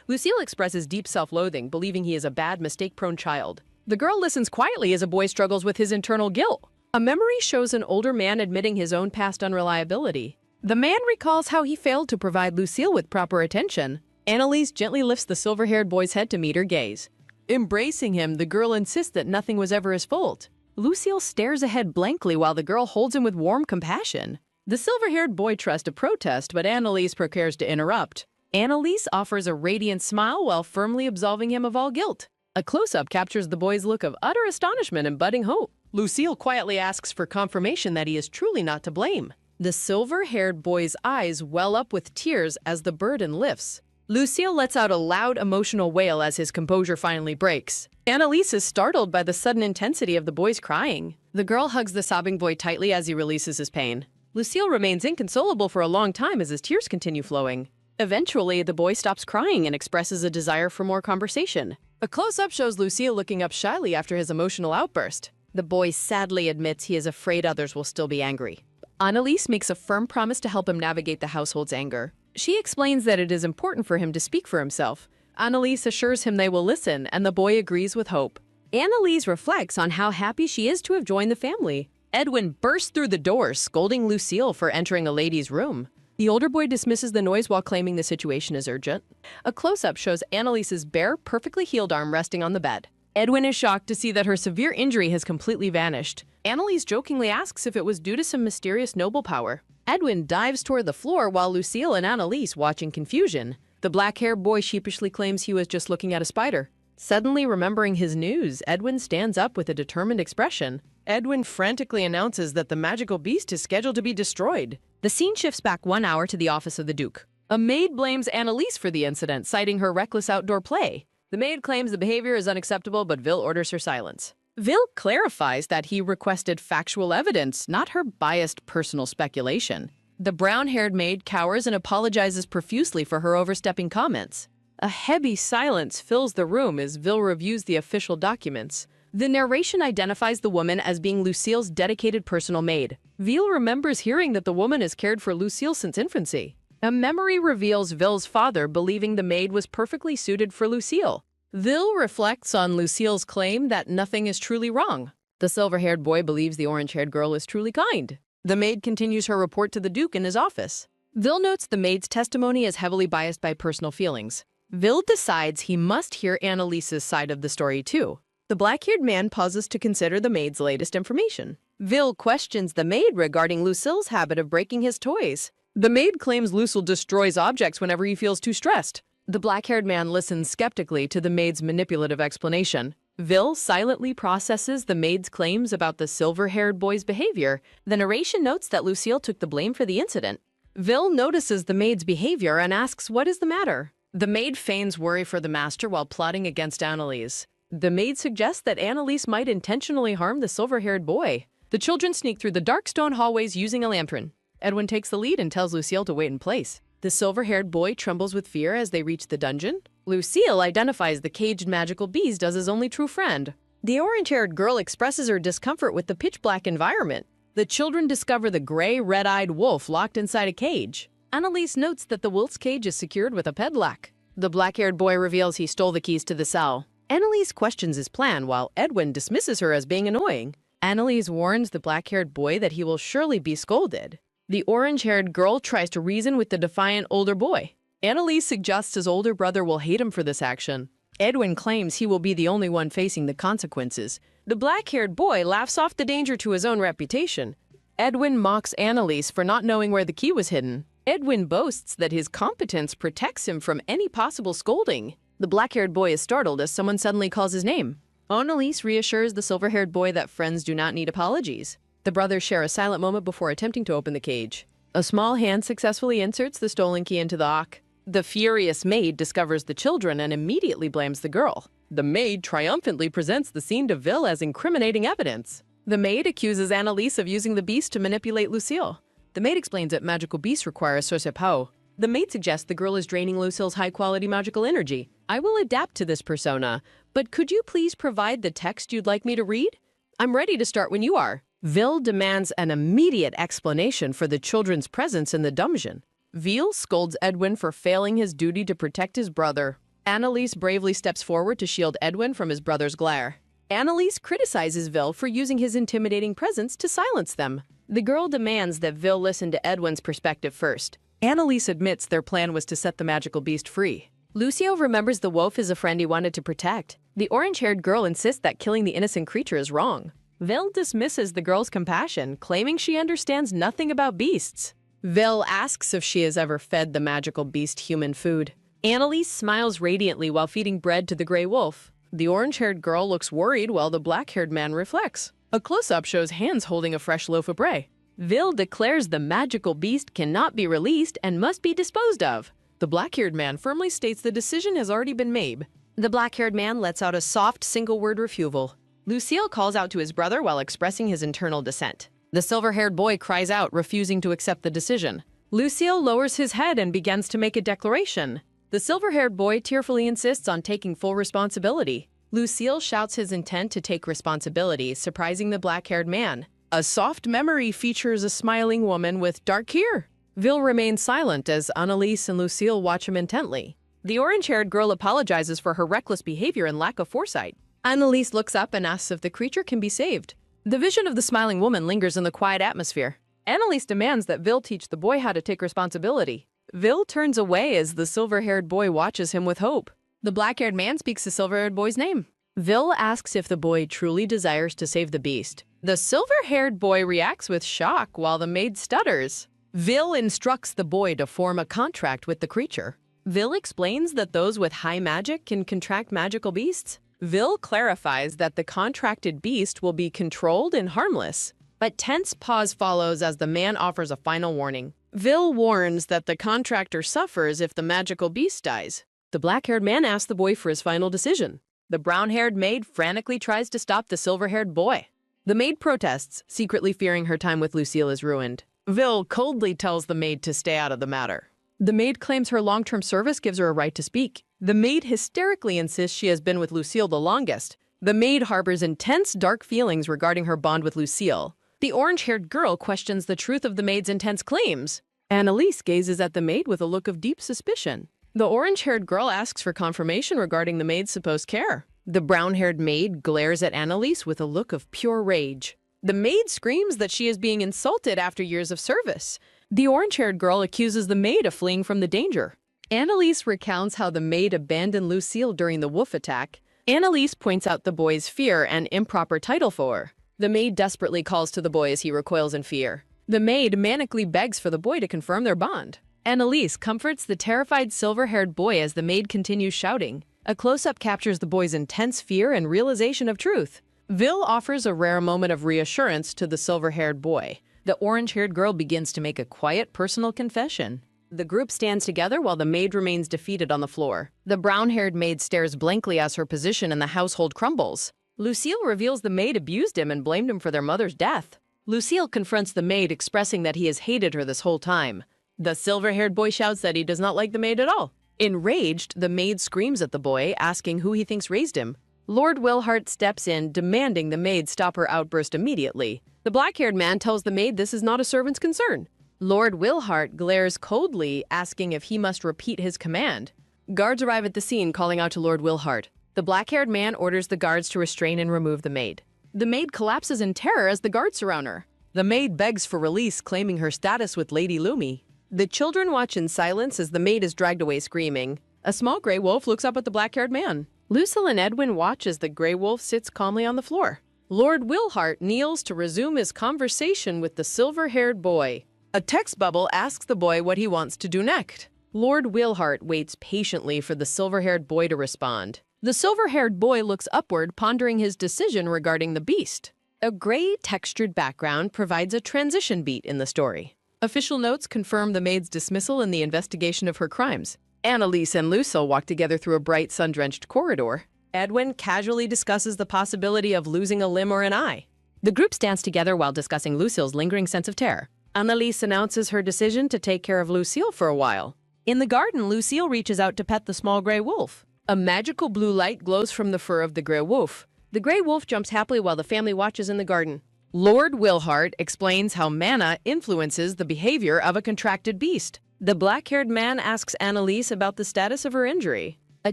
Lucille expresses deep self-loathing, believing he is a bad, mistake-prone child. The girl listens quietly as a boy struggles with his internal guilt. A memory shows an older man admitting his own past unreliability. The man recalls how he failed to provide Lucille with proper attention. Annalise gently lifts the silver-haired boy's head to meet her gaze. Embracing him, the girl insists that nothing was ever his fault. Lucille stares ahead blankly while the girl holds him with warm compassion. The silver-haired boy tries to protest, but Annalise prepares to interrupt. Annalise offers a radiant smile while firmly absolving him of all guilt. A close-up captures the boy's look of utter astonishment and budding hope. Lucille quietly asks for confirmation that he is truly not to blame. The silver-haired boy's eyes well up with tears as the burden lifts. Lucille lets out a loud, emotional wail as his composure finally breaks. Annalise is startled by the sudden intensity of the boy's crying. The girl hugs the sobbing boy tightly as he releases his pain. Lucille remains inconsolable for a long time as his tears continue flowing. Eventually, the boy stops crying and expresses a desire for more conversation. A close-up shows Lucille looking up shyly after his emotional outburst. The boy sadly admits he is afraid others will still be angry. Annalise makes a firm promise to help him navigate the household's anger. She explains that it is important for him to speak for himself. Annalise assures him they will listen, and the boy agrees with hope. Annalise reflects on how happy she is to have joined the family. Edwin bursts through the door, scolding Lucille for entering a lady's room. The older boy dismisses the noise while claiming the situation is urgent. A close-up shows Annalise's bare, perfectly healed arm resting on the bed. Edwin is shocked to see that her severe injury has completely vanished. Annalise jokingly asks if it was due to some mysterious noble power. Edwin dives toward the floor while Lucille and Annalise watch in confusion. The black-haired boy sheepishly claims he was just looking at a spider. Suddenly remembering his news, Edwin stands up with a determined expression. Edwin frantically announces that the magical beast is scheduled to be destroyed. The scene shifts back 1 hour to the office of the Duke. A maid blames Annalise for the incident, citing her reckless outdoor play. The maid claims the behavior is unacceptable, but Vil orders her silence. Vil clarifies that he requested factual evidence, not her biased personal speculation. The brown-haired maid cowers and apologizes profusely for her overstepping comments. A heavy silence fills the room as Vil reviews the official documents. The narration identifies the woman as being Lucille's dedicated personal maid. Vil remembers hearing that the woman has cared for Lucille since infancy. A memory reveals Vil's father believing the maid was perfectly suited for Lucille. Vil reflects on Lucille's claim that nothing is truly wrong. The silver-haired boy believes the orange-haired girl is truly kind. The maid continues her report to the Duke in his office. Vil notes the maid's testimony is heavily biased by personal feelings. Vil decides he must hear Annalise's side of the story too. The black-haired man pauses to consider the maid's latest information. Vil questions the maid regarding Lucille's habit of breaking his toys. The maid claims Lucille destroys objects whenever he feels too stressed. The black-haired man listens skeptically to the maid's manipulative explanation. Vil silently processes the maid's claims about the silver-haired boy's behavior. The narration notes that Lucille took the blame for the incident. Vil notices the maid's behavior and asks what is the matter. The maid feigns worry for the master while plotting against Annalise. The maid suggests that Annalise might intentionally harm the silver-haired boy. The children sneak through the dark stone hallways using a lantern. Edwin takes the lead and tells Lucille to wait in place. The silver-haired boy trembles with fear as they reach the dungeon. Lucille identifies the caged magical beast as his only true friend. The orange-haired girl expresses her discomfort with the pitch-black environment. The children discover the gray, red-eyed wolf locked inside a cage. Annalise notes that the wolf's cage is secured with a padlock. The black-haired boy reveals he stole the keys to the cell. Annalise questions his plan while Edwin dismisses her as being annoying. Annalise warns the black-haired boy that he will surely be scolded. The orange-haired girl tries to reason with the defiant older boy. Annalise suggests his older brother will hate him for this action. Edwin claims he will be the only one facing the consequences. The black-haired boy laughs off the danger to his own reputation. Edwin mocks Annalise for not knowing where the key was hidden. Edwin boasts that his competence protects him from any possible scolding. The black-haired boy is startled as someone suddenly calls his name. Annalise reassures the silver-haired boy that friends do not need apologies. The brothers share a silent moment before attempting to open the cage. A small hand successfully inserts the stolen key into the lock. The furious maid discovers the children and immediately blames the girl. The maid triumphantly presents the scene to Vil as incriminating evidence. The maid accuses Annalise of using the beast to manipulate Lucille. The maid explains that magical beasts require a source of power. The maid suggests the girl is draining Lucille's high-quality magical energy. I will adapt to this persona, but could you please provide the text you'd like me to read? I'm ready to start when you are. Vil demands an immediate explanation for the children's presence in the dungeon. Vil scolds Edwin for failing his duty to protect his brother. Annalise bravely steps forward to shield Edwin from his brother's glare. Annalise criticizes Vil for using his intimidating presence to silence them. The girl demands that Vil listen to Edwin's perspective first. Annalise admits their plan was to set the magical beast free. Lucio remembers the wolf is a friend he wanted to protect. The orange-haired girl insists that killing the innocent creature is wrong. Vil dismisses the girl's compassion, claiming she understands nothing about beasts. Vil asks if she has ever fed the magical beast human food. Annalise smiles radiantly while feeding bread to the gray wolf. The orange-haired girl looks worried while the black-haired man reflects. A close-up shows hands holding a fresh loaf of bread. Vil declares the magical beast cannot be released and must be disposed of. The black-haired man firmly states the decision has already been made. The black-haired man lets out a soft, single-word refusal. Lucille calls out to his brother while expressing his internal dissent. The silver-haired boy cries out, refusing to accept the decision. Lucille lowers his head and begins to make a declaration. The silver-haired boy tearfully insists on taking full responsibility. Lucille shouts his intent to take responsibility, surprising the black-haired man. A soft memory features a smiling woman with dark hair. Vil remains silent as Annalise and Lucille watch him intently. The orange-haired girl apologizes for her reckless behavior and lack of foresight. Annalise looks up and asks if the creature can be saved. The vision of the smiling woman lingers in the quiet atmosphere. Annalise demands that Vil teach the boy how to take responsibility. Vil turns away as the silver-haired boy watches him with hope. The black-haired man speaks the silver-haired boy's name. Vil asks if the boy truly desires to save the beast. The silver-haired boy reacts with shock while the maid stutters. Vil instructs the boy to form a contract with the creature. Vil explains that those with high magic can contract magical beasts. Vil clarifies that the contracted beast will be controlled and harmless. But tense pause follows as the man offers a final warning. Vil warns that the contractor suffers if the magical beast dies. The black-haired man asks the boy for his final decision. The brown-haired maid frantically tries to stop the silver-haired boy. The maid protests, secretly fearing her time with Lucille is ruined. Vil coldly tells the maid to stay out of the matter. The maid claims her long-term service gives her a right to speak. The maid hysterically insists she has been with Lucille the longest. The maid harbors intense, dark feelings regarding her bond with Lucille. The orange-haired girl questions the truth of the maid's intense claims. Annalise gazes at the maid with a look of deep suspicion. The orange-haired girl asks for confirmation regarding the maid's supposed care. The brown-haired maid glares at Annalise with a look of pure rage. The maid screams that she is being insulted after years of service. The orange-haired girl accuses the maid of fleeing from the danger. Annalise recounts how the maid abandoned Lucille during the wolf attack. Annalise points out the boy's fear and improper title for her. The maid desperately calls to the boy as he recoils in fear. The maid manically begs for the boy to confirm their bond. Annalise comforts the terrified silver-haired boy as the maid continues shouting. A close-up captures the boy's intense fear and realization of truth. Vil offers a rare moment of reassurance to the silver-haired boy. The orange-haired girl begins to make a quiet, personal confession. The group stands together while the maid remains defeated on the floor. The brown-haired maid stares blankly as her position in the household crumbles. Lucille reveals the maid abused him and blamed him for their mother's death. Lucille confronts the maid, expressing that he has hated her this whole time. The silver-haired boy shouts that he does not like the maid at all. Enraged, the maid screams at the boy, asking who he thinks raised him. Lord Wilhart steps in, demanding the maid stop her outburst immediately. The black-haired man tells the maid this is not a servant's concern. Lord Wilhart glares coldly, asking if he must repeat his command. Guards arrive at the scene, calling out to Lord Wilhart. The black-haired man orders the guards to restrain and remove the maid. The maid collapses in terror as the guards surround her. The maid begs for release, claiming her status with Lady Lumi. The children watch in silence as the maid is dragged away screaming. A small gray wolf looks up at the black-haired man. Lucille and Edwin watch as the gray wolf sits calmly on the floor. Lord Wilhart kneels to resume his conversation with the silver-haired boy. A text bubble asks the boy what he wants to do next. Lord Wilhart waits patiently for the silver-haired boy to respond. The silver-haired boy looks upward, pondering his decision regarding the beast. A gray, textured background provides a transition beat in the story. Official notes confirm the maid's dismissal in the investigation of her crimes. Annalise and Lucille walk together through a bright, sun-drenched corridor. Edwin casually discusses the possibility of losing a limb or an eye. The group stands together while discussing Lucille's lingering sense of terror. Annalise announces her decision to take care of Lucille for a while. In the garden, Lucille reaches out to pet the small gray wolf. A magical blue light glows from the fur of the gray wolf. The gray wolf jumps happily while the family watches in the garden. Lord Wilhart explains how mana influences the behavior of a contracted beast. The black-haired man asks Annalise about the status of her injury. A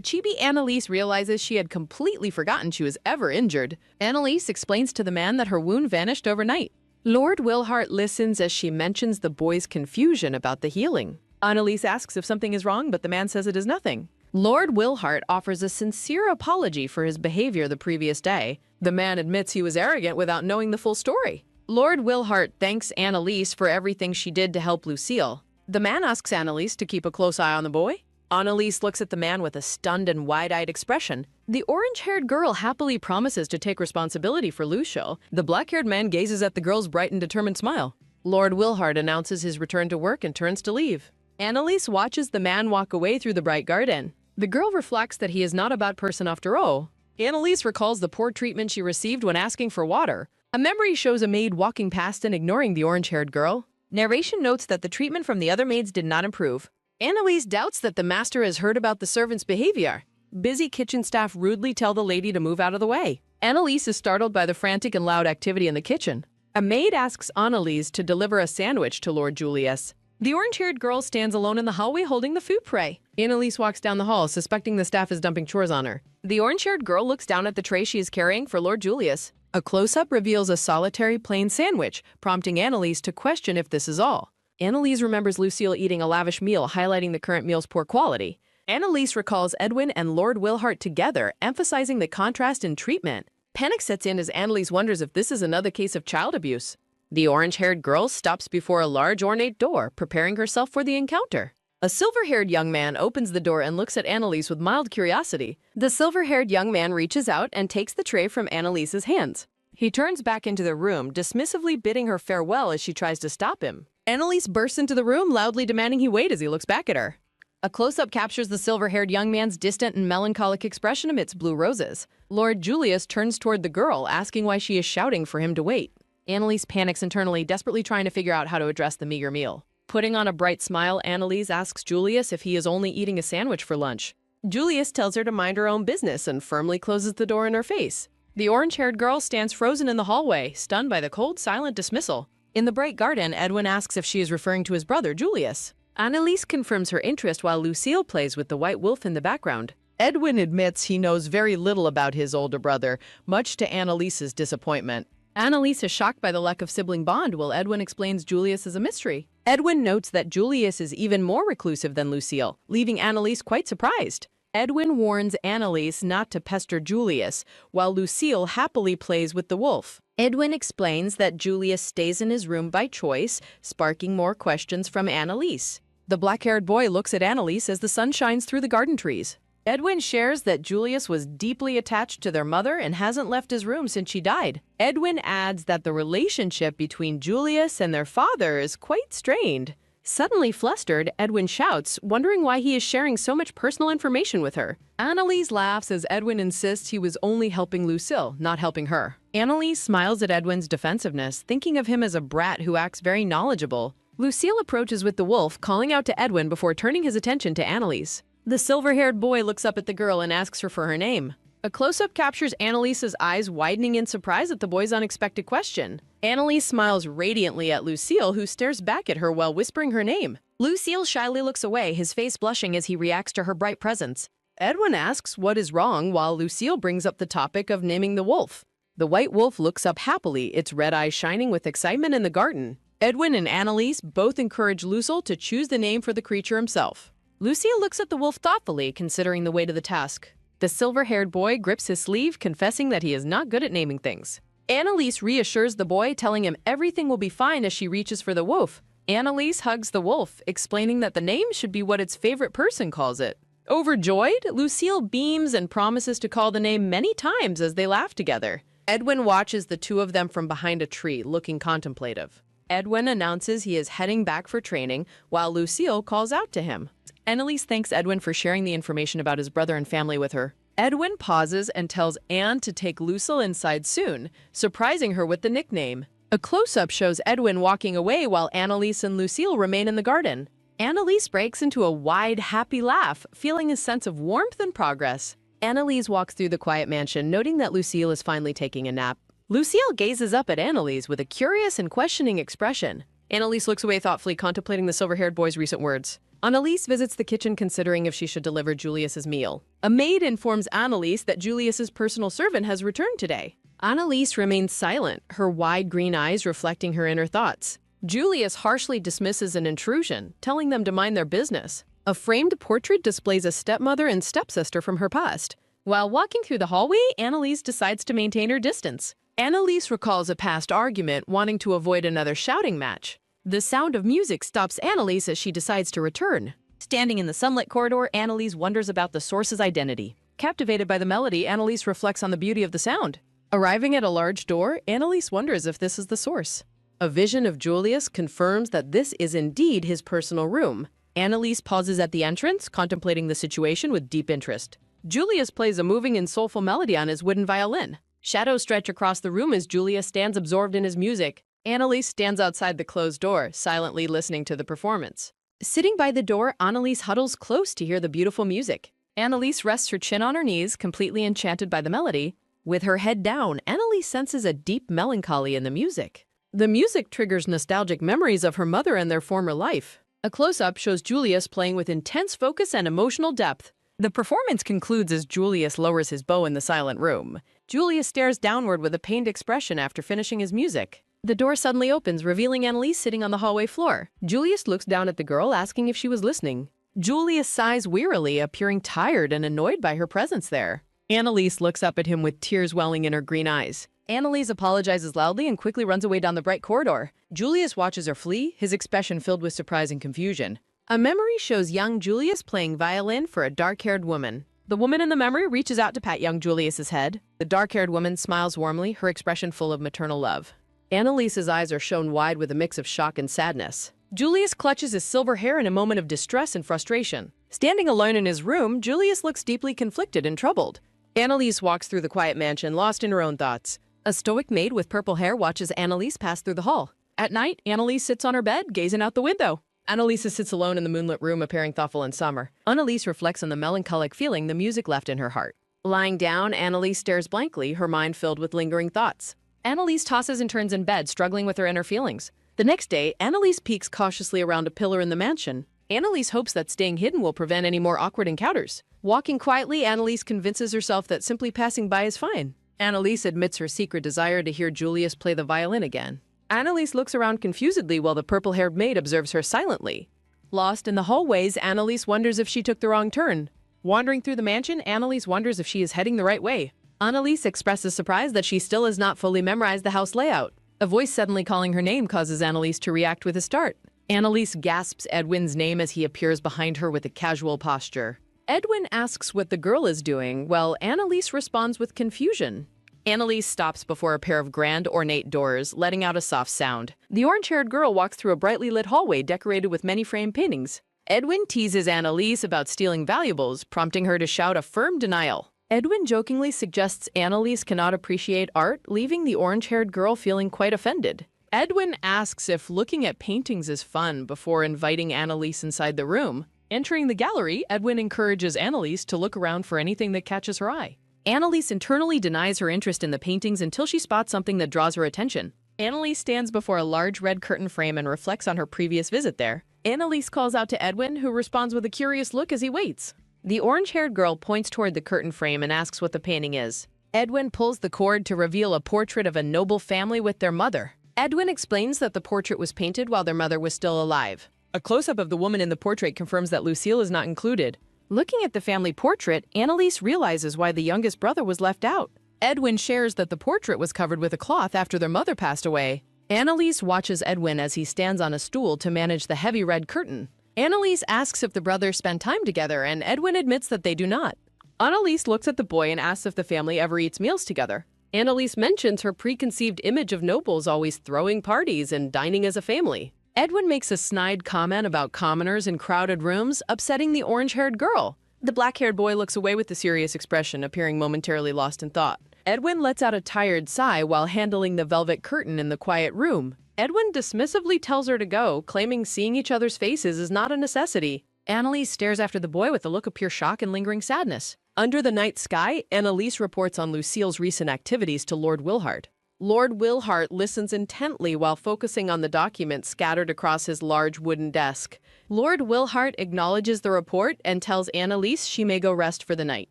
chibi Annalise realizes she had completely forgotten she was ever injured. Annalise explains to the man that her wound vanished overnight. Lord Wilhart listens as she mentions the boy's confusion about the healing. Annalise asks if something is wrong, but the man says it is nothing. Lord Wilhart offers a sincere apology for his behavior the previous day. The man admits he was arrogant without knowing the full story. Lord Wilhart thanks Annalise for everything she did to help Lucille. The man asks Annalise to keep a close eye on the boy. Annalise looks at the man with a stunned and wide-eyed expression. The orange-haired girl happily promises to take responsibility for Lucille. The black-haired man gazes at the girl's bright and determined smile. Lord Wilhart announces his return to work and turns to leave. Annalise watches the man walk away through the bright garden. The girl reflects that he is not a bad person after all. Annalise recalls the poor treatment she received when asking for water. A memory shows a maid walking past and ignoring the orange-haired girl. Narration notes that the treatment from the other maids did not improve. Annalise doubts that the master has heard about the servant's behavior. Busy kitchen staff rudely tell the lady to move out of the way. Annalise is startled by the frantic and loud activity in the kitchen. A maid asks Annalise to deliver a sandwich to Lord Julius. The orange-haired girl stands alone in the hallway holding the food tray. Annalise walks down the hall, suspecting the staff is dumping chores on her. The orange-haired girl looks down at the tray she is carrying for Lord Julius. A close-up reveals a solitary plain sandwich, prompting Annalise to question if this is all. Annalise remembers Lucille eating a lavish meal, highlighting the current meal's poor quality. Annalise recalls Edwin and Lord Wilhart together, emphasizing the contrast in treatment. Panic sets in as Annalise wonders if this is another case of child abuse. The orange-haired girl stops before a large ornate door, preparing herself for the encounter. A silver-haired young man opens the door and looks at Annalise with mild curiosity. The silver-haired young man reaches out and takes the tray from Annalise's hands. He turns back into the room, dismissively bidding her farewell as she tries to stop him. Annalise bursts into the room, loudly demanding he wait as he looks back at her. A close-up captures the silver-haired young man's distant and melancholic expression amidst blue roses. Lord Julius turns toward the girl, asking why she is shouting for him to wait. Annalise panics internally, desperately trying to figure out how to address the meager meal. Putting on a bright smile, Annalise asks Julius if he is only eating a sandwich for lunch. Julius tells her to mind her own business and firmly closes the door in her face. The orange-haired girl stands frozen in the hallway, stunned by the cold, silent dismissal. In the bright garden, Edwin asks if she is referring to his brother, Julius. Annalise confirms her interest while Lucille plays with the white wolf in the background. Edwin admits he knows very little about his older brother, much to Annalise's disappointment. Annalise is shocked by the lack of sibling bond, while Edwin explains Julius is a mystery. Edwin notes that Julius is even more reclusive than Lucille, leaving Annalise quite surprised. Edwin warns Annalise not to pester Julius, while Lucille happily plays with the wolf. Edwin explains that Julius stays in his room by choice, sparking more questions from Annalise. The black-haired boy looks at Annalise as the sun shines through the garden trees. Edwin shares that Julius was deeply attached to their mother and hasn't left his room since she died. Edwin adds that the relationship between Julius and their father is quite strained. Suddenly flustered, Edwin shouts, wondering why he is sharing so much personal information with her. Annalise laughs as Edwin insists he was only helping Lucille, not helping her. Annalise smiles at Edwin's defensiveness, thinking of him as a brat who acts very knowledgeable. Lucille approaches with the wolf, calling out to Edwin before turning his attention to Annalise. The silver-haired boy looks up at the girl and asks her for her name. A close-up captures Annalise's eyes widening in surprise at the boy's unexpected question. Annalise smiles radiantly at Lucille, who stares back at her while whispering her name. Lucille shyly looks away, his face blushing as he reacts to her bright presence. Edwin asks what is wrong, while Lucille brings up the topic of naming the wolf. The white wolf looks up happily, its red eyes shining with excitement in the garden. Edwin and Annalise both encourage Lucille to choose the name for the creature himself. Lucille looks at the wolf thoughtfully, considering the weight of the task. The silver-haired boy grips his sleeve, confessing that he is not good at naming things. Annalise reassures the boy, telling him everything will be fine as she reaches for the wolf. Annalise hugs the wolf, explaining that the name should be what its favorite person calls it. Overjoyed, Lucille beams and promises to call the name many times as they laugh together. Edwin watches the two of them from behind a tree, looking contemplative. Edwin announces he is heading back for training, while Lucille calls out to him. Annalise thanks Edwin for sharing the information about his brother and family with her. Edwin pauses and tells Anne to take Lucille inside soon, surprising her with the nickname. A close-up shows Edwin walking away while Annalise and Lucille remain in the garden. Annalise breaks into a wide, happy laugh, feeling a sense of warmth and progress. Annalise walks through the quiet mansion, noting that Lucille is finally taking a nap. Lucille gazes up at Annalise with a curious and questioning expression. Annalise looks away thoughtfully, contemplating the silver-haired boy's recent words. Annalise visits the kitchen, considering if she should deliver Julius's meal. A maid informs Annalise that Julius's personal servant has returned today. Annalise remains silent, her wide green eyes reflecting her inner thoughts. Julius harshly dismisses an intrusion, telling them to mind their business. A framed portrait displays a stepmother and stepsister from her past. While walking through the hallway, Annalise decides to maintain her distance. Annalise recalls a past argument, wanting to avoid another shouting match. The sound of music stops Annalise as she decides to return. Standing in the sunlit corridor, Annalise wonders about the source's identity. Captivated by the melody, Annalise reflects on the beauty of the sound. Arriving at a large door, Annalise wonders if this is the source. A vision of Julius confirms that this is indeed his personal room. Annalise pauses at the entrance, contemplating the situation with deep interest. Julius plays a moving and soulful melody on his wooden violin. Shadows stretch across the room as Julius stands absorbed in his music. Annalise stands outside the closed door, silently listening to the performance. Sitting by the door, Annalise huddles close to hear the beautiful music. Annalise rests her chin on her knees, completely enchanted by the melody. With her head down, Annalise senses a deep melancholy in the music. The music triggers nostalgic memories of her mother and their former life. A close-up shows Julius playing with intense focus and emotional depth. The performance concludes as Julius lowers his bow in the silent room. Julius stares downward with a pained expression after finishing his music. The door suddenly opens, revealing Annalise sitting on the hallway floor. Julius looks down at the girl, asking if she was listening. Julius sighs wearily, appearing tired and annoyed by her presence there. Annalise looks up at him with tears welling in her green eyes. Annalise apologizes loudly and quickly runs away down the bright corridor. Julius watches her flee, his expression filled with surprise and confusion. A memory shows young Julius playing violin for a dark-haired woman. The woman in the memory reaches out to pat young Julius's head. The dark-haired woman smiles warmly, her expression full of maternal love. Annalise's eyes are shown wide with a mix of shock and sadness. Julius clutches his silver hair in a moment of distress and frustration. Standing alone in his room, Julius looks deeply conflicted and troubled. Annalise walks through the quiet mansion, lost in her own thoughts. A stoic maid with purple hair watches Annalise pass through the hall. At night, Annalise sits on her bed, gazing out the window. Annalise sits alone in the moonlit room, appearing thoughtful in summer. Annalise reflects on the melancholic feeling the music left in her heart. Lying down, Annalise stares blankly, her mind filled with lingering thoughts. Annalise tosses and turns in bed, struggling with her inner feelings. The next day, Annalise peeks cautiously around a pillar in the mansion. Annalise hopes that staying hidden will prevent any more awkward encounters. Walking quietly, Annalise convinces herself that simply passing by is fine. Annalise admits her secret desire to hear Julius play the violin again. Annalise looks around confusedly while the purple-haired maid observes her silently. Lost in the hallways, Annalise wonders if she took the wrong turn. Wandering through the mansion, Annalise wonders if she is heading the right way. Annalise expresses surprise that she still has not fully memorized the house layout. A voice suddenly calling her name causes Annalise to react with a start. Annalise gasps Edwin's name as he appears behind her with a casual posture. Edwin asks what the girl is doing, while Annalise responds with confusion. Annalise stops before a pair of grand, ornate doors, letting out a soft sound. The orange-haired girl walks through a brightly lit hallway decorated with many framed paintings. Edwin teases Annalise about stealing valuables, prompting her to shout a firm denial. Edwin jokingly suggests Annalise cannot appreciate art, leaving the orange-haired girl feeling quite offended. Edwin asks if looking at paintings is fun before inviting Annalise inside the room. Entering the gallery, Edwin encourages Annalise to look around for anything that catches her eye. Annalise internally denies her interest in the paintings until she spots something that draws her attention. Annalise stands before a large red curtain frame and reflects on her previous visit there. Annalise calls out to Edwin, who responds with a curious look as he waits. The orange-haired girl points toward the curtain frame and asks what the painting is. Edwin pulls the cord to reveal a portrait of a noble family with their mother. Edwin explains that the portrait was painted while their mother was still alive. A close-up of the woman in the portrait confirms that Lucille is not included. Looking at the family portrait, Annalise realizes why the youngest brother was left out. Edwin shares that the portrait was covered with a cloth after their mother passed away. Annalise watches Edwin as he stands on a stool to manage the heavy red curtain. Annalise asks if the brothers spend time together, and Edwin admits that they do not. Annalise looks at the boy and asks if the family ever eats meals together. Annalise mentions her preconceived image of nobles always throwing parties and dining as a family. Edwin makes a snide comment about commoners in crowded rooms, upsetting the orange-haired girl. The black-haired boy looks away with a serious expression, appearing momentarily lost in thought. Edwin lets out a tired sigh while handling the velvet curtain in the quiet room. Edwin dismissively tells her to go, claiming seeing each other's faces is not a necessity. Annalise stares after the boy with a look of pure shock and lingering sadness. Under the night sky, Annalise reports on Lucille's recent activities to Lord Wilhart. Lord Wilhart listens intently while focusing on the documents scattered across his large wooden desk. Lord Wilhart acknowledges the report and tells Annalise she may go rest for the night.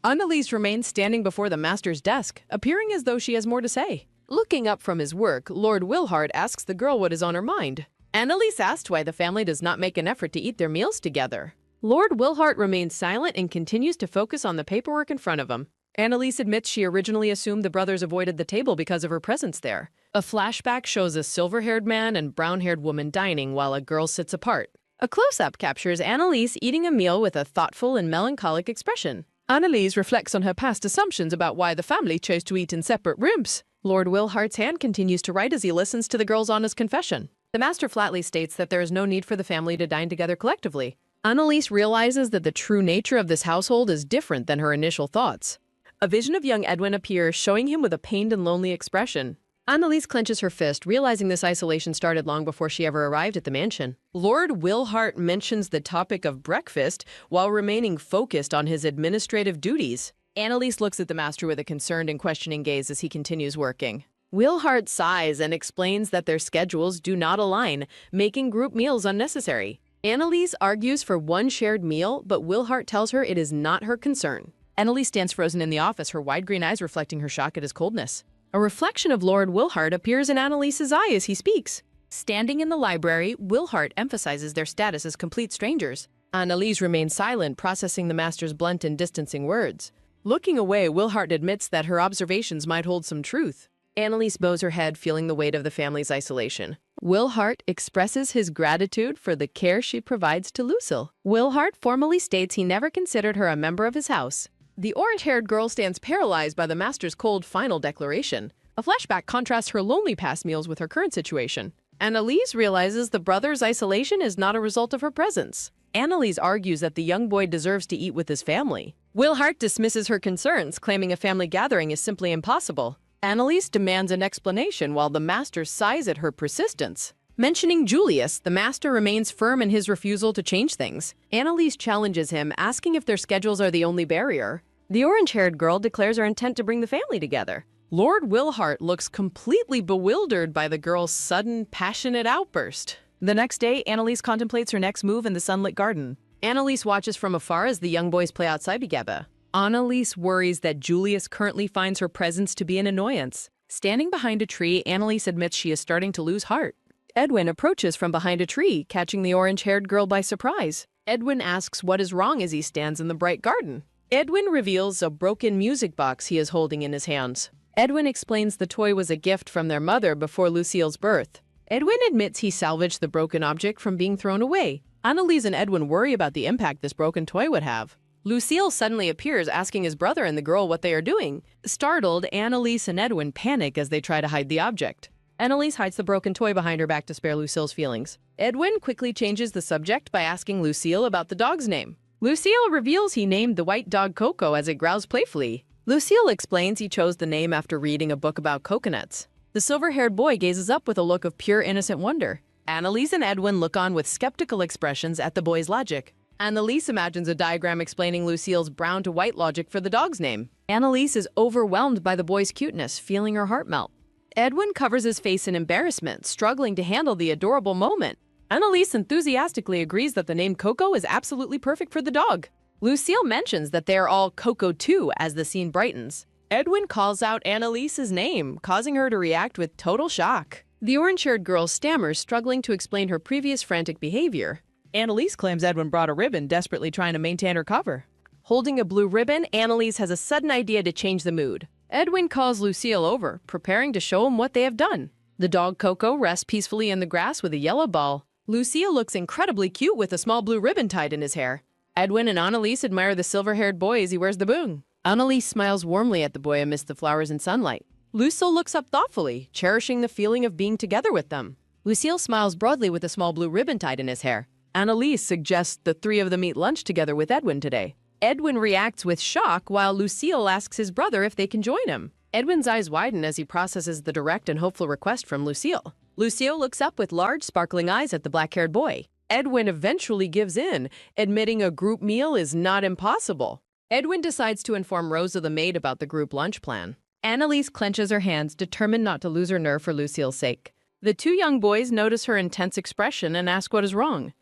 Annalise remains standing before the master's desk, appearing as though she has more to say. Looking up from his work, Lord Wilhart asks the girl what is on her mind. Annalise asks why the family does not make an effort to eat their meals together. Lord Wilhart remains silent and continues to focus on the paperwork in front of him. Annalise admits she originally assumed the brothers avoided the table because of her presence there. A flashback shows a silver-haired man and brown-haired woman dining while a girl sits apart. A close-up captures Annalise eating a meal with a thoughtful and melancholic expression. Annalise reflects on her past assumptions about why the family chose to eat in separate rooms. Lord Wilhart's hand continues to write as he listens to the girl's honest confession. The master flatly states that there is no need for the family to dine together collectively. Annalise realizes that the true nature of this household is different than her initial thoughts. A vision of young Edwin appears, showing him with a pained and lonely expression. Annalise clenches her fist, realizing this isolation started long before she ever arrived at the mansion. Lord Wilhart mentions the topic of breakfast while remaining focused on his administrative duties. Annalise looks at the master with a concerned and questioning gaze as he continues working. Wilhart sighs and explains that their schedules do not align, making group meals unnecessary. Annalise argues for one shared meal, but Wilhart tells her it is not her concern. Annalise stands frozen in the office, her wide green eyes reflecting her shock at his coldness. A reflection of Lord Wilhart appears in Annalise's eye as he speaks. Standing in the library, Wilhart emphasizes their status as complete strangers. Annalise remains silent, processing the master's blunt and distancing words. Looking away, Wilhart admits that her observations might hold some truth. Annalise bows her head, feeling the weight of the family's isolation. Wilhart expresses his gratitude for the care she provides to Lucille. Wilhart formally states he never considered her a member of his house. The orange-haired girl stands paralyzed by the master's cold final declaration. A flashback contrasts her lonely past meals with her current situation. Annalise realizes the brother's isolation is not a result of her presence. Annalise argues that the young boy deserves to eat with his family. Willhart dismisses her concerns, claiming a family gathering is simply impossible. Annalise demands an explanation while the master sighs at her persistence. Mentioning Julius, the master remains firm in his refusal to change things. Annalise challenges him, asking if their schedules are the only barrier. The orange-haired girl declares her intent to bring the family together. Lord Willhart looks completely bewildered by the girl's sudden, passionate outburst. The next day, Annalise contemplates her next move in the sunlit garden. Annalise watches from afar as the young boys play outside together. Annalise worries that Julius currently finds her presence to be an annoyance. Standing behind a tree, Annalise admits she is starting to lose heart. Edwin approaches from behind a tree, catching the orange-haired girl by surprise. Edwin asks what is wrong as he stands in the bright garden. Edwin reveals a broken music box he is holding in his hands. Edwin explains the toy was a gift from their mother before Lucille's birth. Edwin admits he salvaged the broken object from being thrown away. Annalise and Edwin worry about the impact this broken toy would have. Lucille suddenly appears, asking his brother and the girl what they are doing. Startled, Annalise and Edwin panic as they try to hide the object. Annalise hides the broken toy behind her back to spare Lucille's feelings. Edwin quickly changes the subject by asking Lucille about the dog's name. Lucille reveals he named the white dog Coco as it growls playfully. Lucille explains he chose the name after reading a book about coconuts. The silver-haired boy gazes up with a look of pure innocent wonder. Annalise and Edwin look on with skeptical expressions at the boy's logic. Annalise imagines a diagram explaining Lucille's brown to white logic for the dog's name. Annalise is overwhelmed by the boy's cuteness, feeling her heart melt. Edwin covers his face in embarrassment, struggling to handle the adorable moment. Annalise enthusiastically agrees that the name Coco is absolutely perfect for the dog. Lucille mentions that they are all Coco too as the scene brightens. Edwin calls out Annalise's name, causing her to react with total shock. The orange-haired girl stammers, struggling to explain her previous frantic behavior. Annalise claims Edwin brought a ribbon, desperately trying to maintain her cover. Holding a blue ribbon, Annalise has a sudden idea to change the mood. Edwin calls Lucille over, preparing to show him what they have done. The dog Coco rests peacefully in the grass with a yellow ball. Lucille looks incredibly cute with a small blue ribbon tied in his hair. Edwin and Annalise admire the silver-haired boy as he wears the boon. Annalise smiles warmly at the boy amidst the flowers and sunlight. Lucille looks up thoughtfully, cherishing the feeling of being together with them. Lucille smiles broadly with a small blue ribbon tied in his hair. Annalise suggests the three of them eat lunch together with Edwin today. Edwin reacts with shock while Lucille asks his brother if they can join him. Edwin's eyes widen as he processes the direct and hopeful request from Lucille. Lucille looks up with large, sparkling eyes at the black-haired boy. Edwin eventually gives in, admitting a group meal is not impossible. Edwin decides to inform Rosa the maid about the group lunch plan. Annalise clenches her hands, determined not to lose her nerve for Lucille's sake. The two young boys notice her intense expression and ask what is wrong.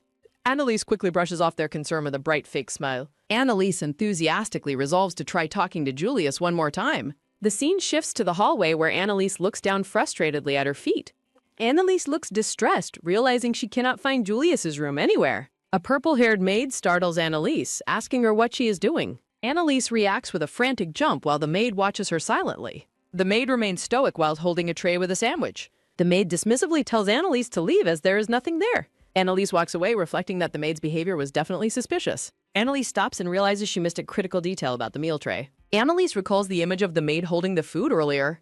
Annalise quickly brushes off their concern with a bright fake smile. Annalise enthusiastically resolves to try talking to Julius one more time. The scene shifts to the hallway where Annalise looks down frustratedly at her feet. Annalise looks distressed, realizing she cannot find Julius's room anywhere. A purple-haired maid startles Annalise, asking her what she is doing. Annalise reacts with a frantic jump while the maid watches her silently. The maid remains stoic while holding a tray with a sandwich. The maid dismissively tells Annalise to leave as there is nothing there. Annalise walks away, reflecting that the maid's behavior was definitely suspicious. Annalise stops and realizes she missed a critical detail about the meal tray. Annalise recalls the image of the maid holding the food earlier.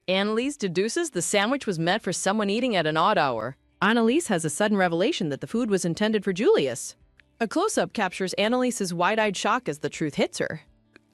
Annalise deduces the sandwich was meant for someone eating at an odd hour. Annalise has a sudden revelation that the food was intended for Julius. A close-up captures Annalise's wide-eyed shock as the truth hits her.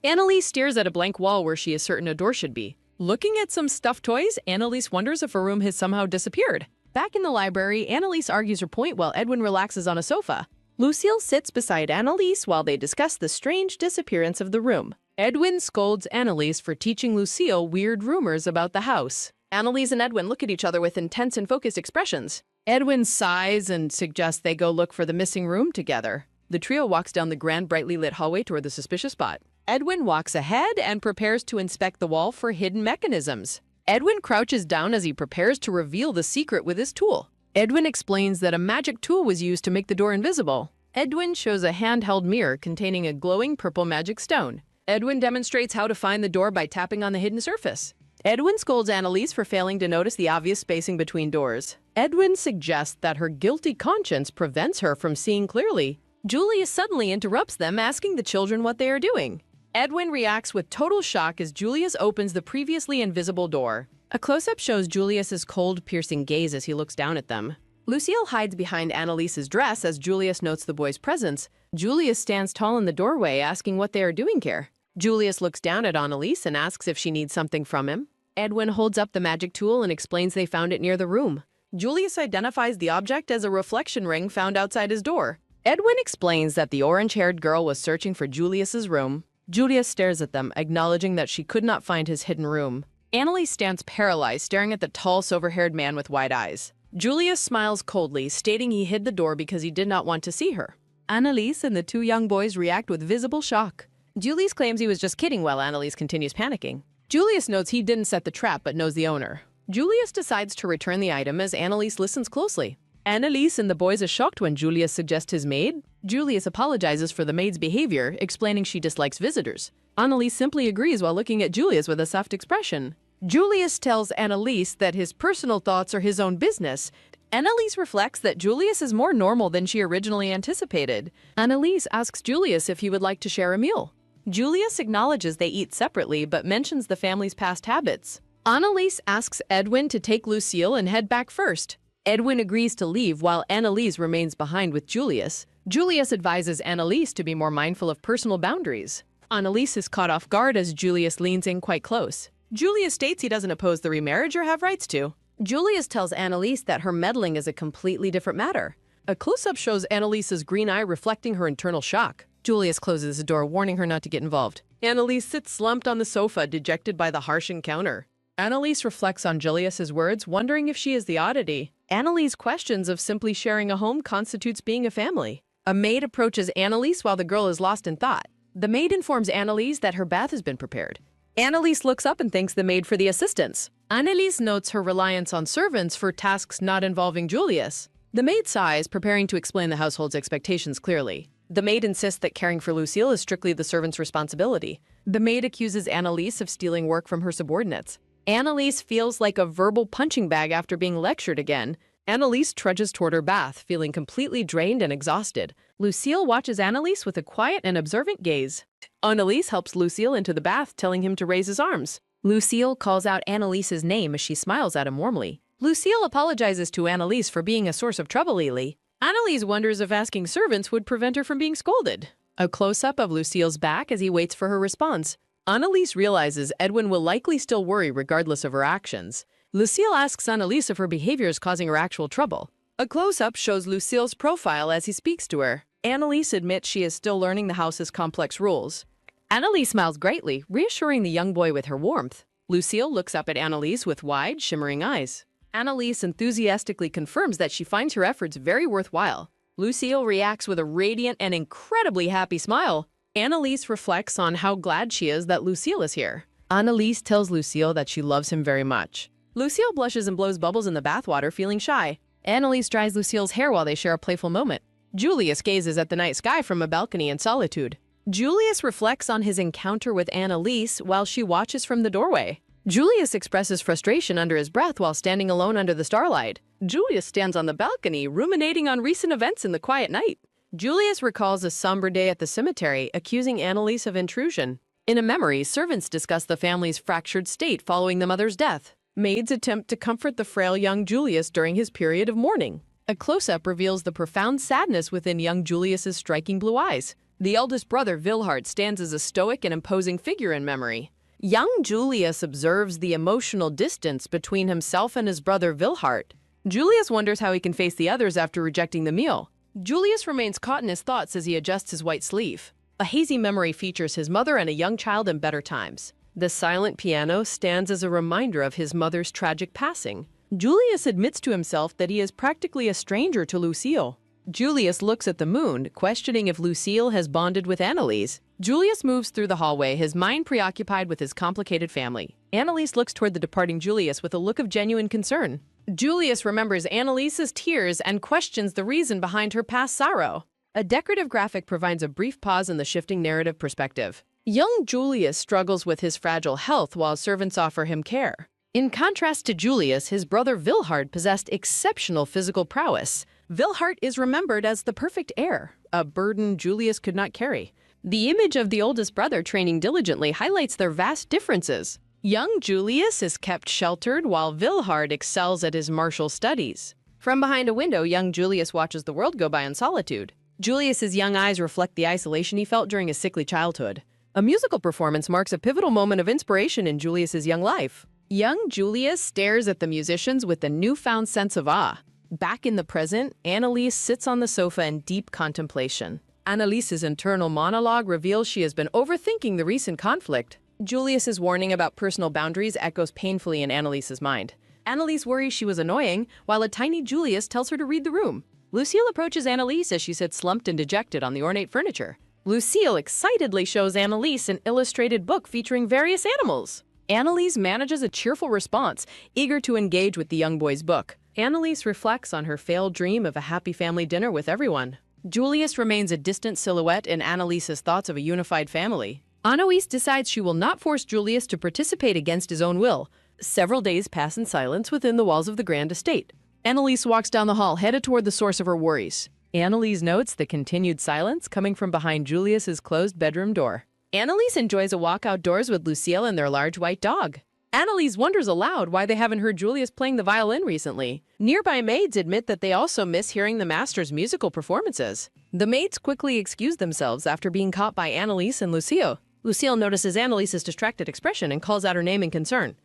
Annalise stares at a blank wall where she is certain a door should be. Looking at some stuffed toys, Annalise wonders if her room has somehow disappeared. Back in the library, Annalise argues her point while Edwin relaxes on a sofa. Lucille sits beside Annalise while they discuss the strange disappearance of the room. Edwin scolds Annalise for teaching Lucille weird rumors about the house. Annalise and Edwin look at each other with intense and focused expressions. Edwin sighs and suggests they go look for the missing room together. The trio walks down the grand, brightly lit hallway toward the suspicious spot. Edwin walks ahead and prepares to inspect the wall for hidden mechanisms. Edwin crouches down as he prepares to reveal the secret with his tool. Edwin explains that a magic tool was used to make the door invisible. Edwin shows a handheld mirror containing a glowing purple magic stone. Edwin demonstrates how to find the door by tapping on the hidden surface. Edwin scolds Annalise for failing to notice the obvious spacing between doors. Edwin suggests that her guilty conscience prevents her from seeing clearly. Julius suddenly interrupts them, asking the children what they are doing. Edwin reacts with total shock as Julius opens the previously invisible door. A close-up shows Julius's cold, piercing gaze as he looks down at them. Lucille hides behind Annalise's dress as Julius notes the boy's presence. Julius stands tall in the doorway, asking what they are doing here. Julius looks down at Annalise and asks if she needs something from him. Edwin holds up the magic tool and explains they found it near the room. Julius identifies the object as a reflection ring found outside his door. Edwin explains that the orange-haired girl was searching for Julius's room. Julius stares at them, acknowledging that she could not find his hidden room. Annalise stands paralyzed, staring at the tall, silver-haired man with wide eyes. Julius smiles coldly, stating he hid the door because he did not want to see her. Annalise and the two young boys react with visible shock. Julius claims he was just kidding while Annalise continues panicking. Julius notes he didn't set the trap but knows the owner. Julius decides to return the item as Annalise listens closely. Annalise and the boys are shocked when Julius suggests his maid. Julius apologizes for the maid's behavior, explaining she dislikes visitors. Annalise simply agrees while looking at Julius with a soft expression. Julius tells Annalise that his personal thoughts are his own business. Annalise reflects that Julius is more normal than she originally anticipated. Annalise asks Julius if he would like to share a meal. Julius acknowledges they eat separately but mentions the family's past habits. Annalise asks Edwin to take Lucille and head back first. Edwin agrees to leave while Annalise remains behind with Julius. Julius advises Annalise to be more mindful of personal boundaries. Annalise is caught off guard as Julius leans in quite close. Julius states he doesn't oppose the remarriage or have rights to. Julius tells Annalise that her meddling is a completely different matter. A close-up shows Annalise's green eye reflecting her internal shock. Julius closes the door, warning her not to get involved. Annalise sits slumped on the sofa, dejected by the harsh encounter. Annalise reflects on Julius's words, wondering if she is the oddity. Annalise questions if simply sharing a home constitutes being a family. A maid approaches Annalise while the girl is lost in thought. The maid informs Annalise that her bath has been prepared. Annalise looks up and thanks the maid for the assistance. Annalise notes her reliance on servants for tasks not involving Julius. The maid sighs, preparing to explain the household's expectations clearly. The maid insists that caring for Lucille is strictly the servant's responsibility. The maid accuses Annalise of stealing work from her subordinates. Annalise feels like a verbal punching bag after being lectured again. Annalise trudges toward her bath, feeling completely drained and exhausted. Lucille watches Annalise with a quiet and observant gaze. Annalise helps Lucille into the bath, telling him to raise his arms. Lucille calls out Annalise's name as she smiles at him warmly. Lucille apologizes to Annalise for being a source of trouble lately. Annalise wonders if asking servants would prevent her from being scolded. A close-up of Lucille's back as he waits for her response. Annalise realizes Edwin will likely still worry regardless of her actions. Lucille asks Annalise if her behavior is causing her actual trouble. A close-up shows Lucille's profile as he speaks to her. Annalise admits she is still learning the house's complex rules. Annalise smiles greatly, reassuring the young boy with her warmth. Lucille looks up at Annalise with wide, shimmering eyes. Annalise enthusiastically confirms that she finds her efforts very worthwhile. Lucille reacts with a radiant and incredibly happy smile. Annalise reflects on how glad she is that Lucille is here. Annalise tells Lucille that she loves him very much. Lucille blushes and blows bubbles in the bathwater, feeling shy. Annalise dries Lucille's hair while they share a playful moment. Julius gazes at the night sky from a balcony in solitude. Julius reflects on his encounter with Annalise while she watches from the doorway. Julius expresses frustration under his breath while standing alone under the starlight. Julius stands on the balcony, ruminating on recent events in the quiet night. Julius recalls a somber day at the cemetery, accusing Annalise of intrusion. In a memory, servants discuss the family's fractured state following the mother's death. Maids attempt to comfort the frail young Julius during his period of mourning. A close-up reveals the profound sadness within young Julius's striking blue eyes. The eldest brother, Wilhard, stands as a stoic and imposing figure in memory. Young Julius observes the emotional distance between himself and his brother, Wilhard. Julius wonders how he can face the others after rejecting the meal. Julius remains caught in his thoughts as he adjusts his white sleeve. A hazy memory features his mother and a young child in better times. The silent piano stands as a reminder of his mother's tragic passing. Julius admits to himself that he is practically a stranger to Lucille. Julius looks at the moon, questioning if Lucille has bonded with Annalise. Julius moves through the hallway, his mind preoccupied with his complicated family. Annalise looks toward the departing Julius with a look of genuine concern. Julius remembers Annalise's tears and questions the reason behind her past sorrow. A decorative graphic provides a brief pause in the shifting narrative perspective. Young Julius struggles with his fragile health while servants offer him care. In contrast to Julius, his brother Wilhard possessed exceptional physical prowess. Wilhard is remembered as the perfect heir, a burden Julius could not carry. The image of the oldest brother training diligently highlights their vast differences. Young Julius is kept sheltered while Vilhard excels at his martial studies. From behind a window, young Julius watches the world go by in solitude. Julius's young eyes reflect the isolation he felt during his sickly childhood. A musical performance marks a pivotal moment of inspiration in Julius's young life. Young Julius stares at the musicians with a newfound sense of awe. Back in the present, Annalise sits on the sofa in deep contemplation. Annalise's internal monologue reveals she has been overthinking the recent conflict. Julius's warning about personal boundaries echoes painfully in Annalise's mind. Annalise worries she was annoying, while a tiny Julius tells her to read the room. Lucille approaches Annalise as she sits slumped and dejected on the ornate furniture. Lucille excitedly shows Annalise an illustrated book featuring various animals. Annalise manages a cheerful response, eager to engage with the young boy's book. Annalise reflects on her failed dream of a happy family dinner with everyone. Julius remains a distant silhouette in Annalise's thoughts of a unified family. Annalise decides she will not force Julius to participate against his own will. Several days pass in silence within the walls of the grand estate. Annalise walks down the hall, headed toward the source of her worries. Annalise notes the continued silence coming from behind Julius's closed bedroom door. Annalise enjoys a walk outdoors with Lucille and their large white dog. Annalise wonders aloud why they haven't heard Julius playing the violin recently. Nearby maids admit that they also miss hearing the master's musical performances. The maids quickly excuse themselves after being caught by Annalise and Lucille. Lucille notices Annalise's distracted expression and calls out her name in concern.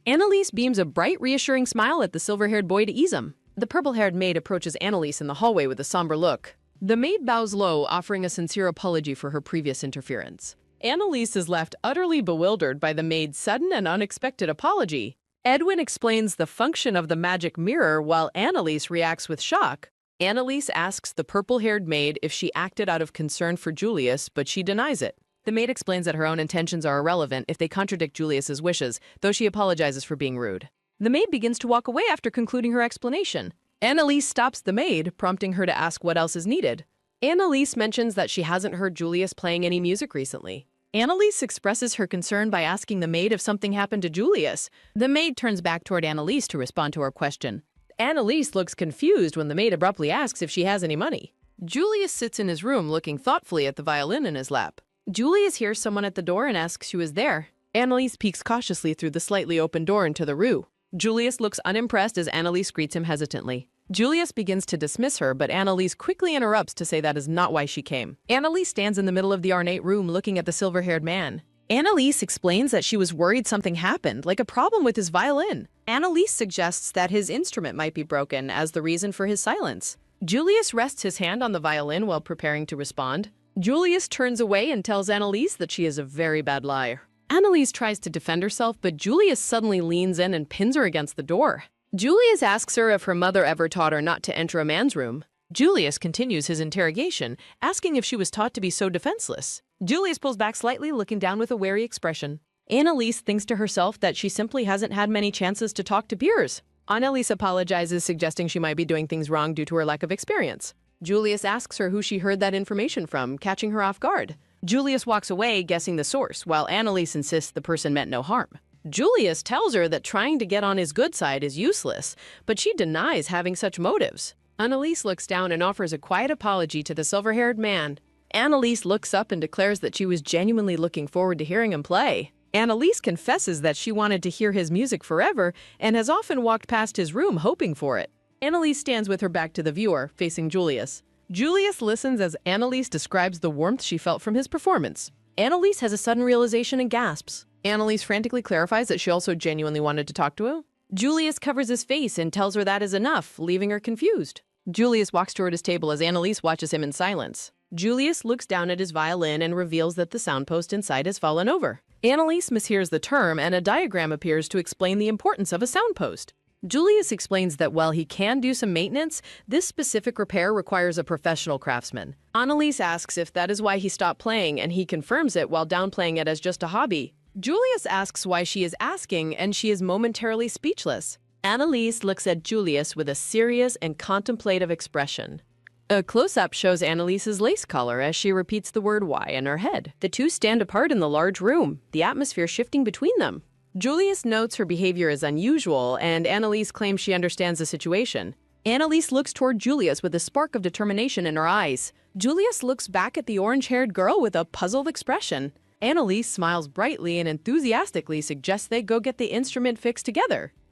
Annalise beams a bright, reassuring smile at the silver-haired boy to ease him. The purple-haired maid approaches Annalise in the hallway with a somber look. The maid bows low, offering a sincere apology for her previous interference. Annalise is left utterly bewildered by the maid's sudden and unexpected apology. Edwin explains the function of the magic mirror while Annalise reacts with shock. Annalise asks the purple-haired maid if she acted out of concern for Julius, but she denies it. The maid explains that her own intentions are irrelevant if they contradict Julius's wishes, though she apologizes for being rude. The maid begins to walk away after concluding her explanation. Annalise stops the maid, prompting her to ask what else is needed. Annalise mentions that she hasn't heard Julius playing any music recently. Annalise expresses her concern by asking the maid if something happened to Julius. The maid turns back toward Annalise to respond to her question. Annalise looks confused when the maid abruptly asks if she has any money. Julius sits in his room looking thoughtfully at the violin in his lap. Julius hears someone at the door and asks who is there. Annalise peeks cautiously through the slightly open door into the rue. Julius looks unimpressed as Annalise greets him hesitantly. Julius begins to dismiss her, but Annalise quickly interrupts to say that is not why she came. Annalise stands in the middle of the ornate room looking at the silver-haired man. Annalise explains that she was worried something happened, like a problem with his violin. Annalise suggests that his instrument might be broken as the reason for his silence. Julius rests his hand on the violin while preparing to respond. Julius turns away and tells Annalise that she is a very bad liar. Annalise tries to defend herself, but Julius suddenly leans in and pins her against the door. Julius asks her if her mother ever taught her not to enter a man's room. Julius continues his interrogation, asking if she was taught to be so defenseless. Julius pulls back slightly, looking down with a wary expression. Annalise thinks to herself that she simply hasn't had many chances to talk to peers. Annalise apologizes, suggesting she might be doing things wrong due to her lack of experience. Julius asks her who she heard that information from, catching her off guard. Julius walks away, guessing the source, while Annalise insists the person meant no harm. Julius tells her that trying to get on his good side is useless, but she denies having such motives. Annalise looks down and offers a quiet apology to the silver-haired man. Annalise looks up and declares that she was genuinely looking forward to hearing him play. Annalise confesses that she wanted to hear his music forever and has often walked past his room hoping for it. Annalise stands with her back to the viewer, facing Julius. Julius listens as Annalise describes the warmth she felt from his performance. Annalise has a sudden realization and gasps. Annalise frantically clarifies that she also genuinely wanted to talk to him. Julius covers his face and tells her that is enough, leaving her confused. Julius walks toward his table as Annalise watches him in silence. Julius looks down at his violin and reveals that the soundpost inside has fallen over. Annalise mishears the term, and a diagram appears to explain the importance of a soundpost. Julius explains that while he can do some maintenance, this specific repair requires a professional craftsman. Annalise asks if that is why he stopped playing, and he confirms it while downplaying it as just a hobby. Julius asks why she is asking, and she is momentarily speechless. Annalise looks at Julius with a serious and contemplative expression. A close-up shows Annalise's lace collar as she repeats the word "why" in her head. The two stand apart in the large room, the atmosphere shifting between them. Julius notes her behavior is unusual, and Annalise claims she understands the situation. Annalise looks toward Julius with a spark of determination in her eyes. Julius looks back at the orange-haired girl with a puzzled expression. Annalise smiles brightly and enthusiastically suggests they go get the instrument fixed together.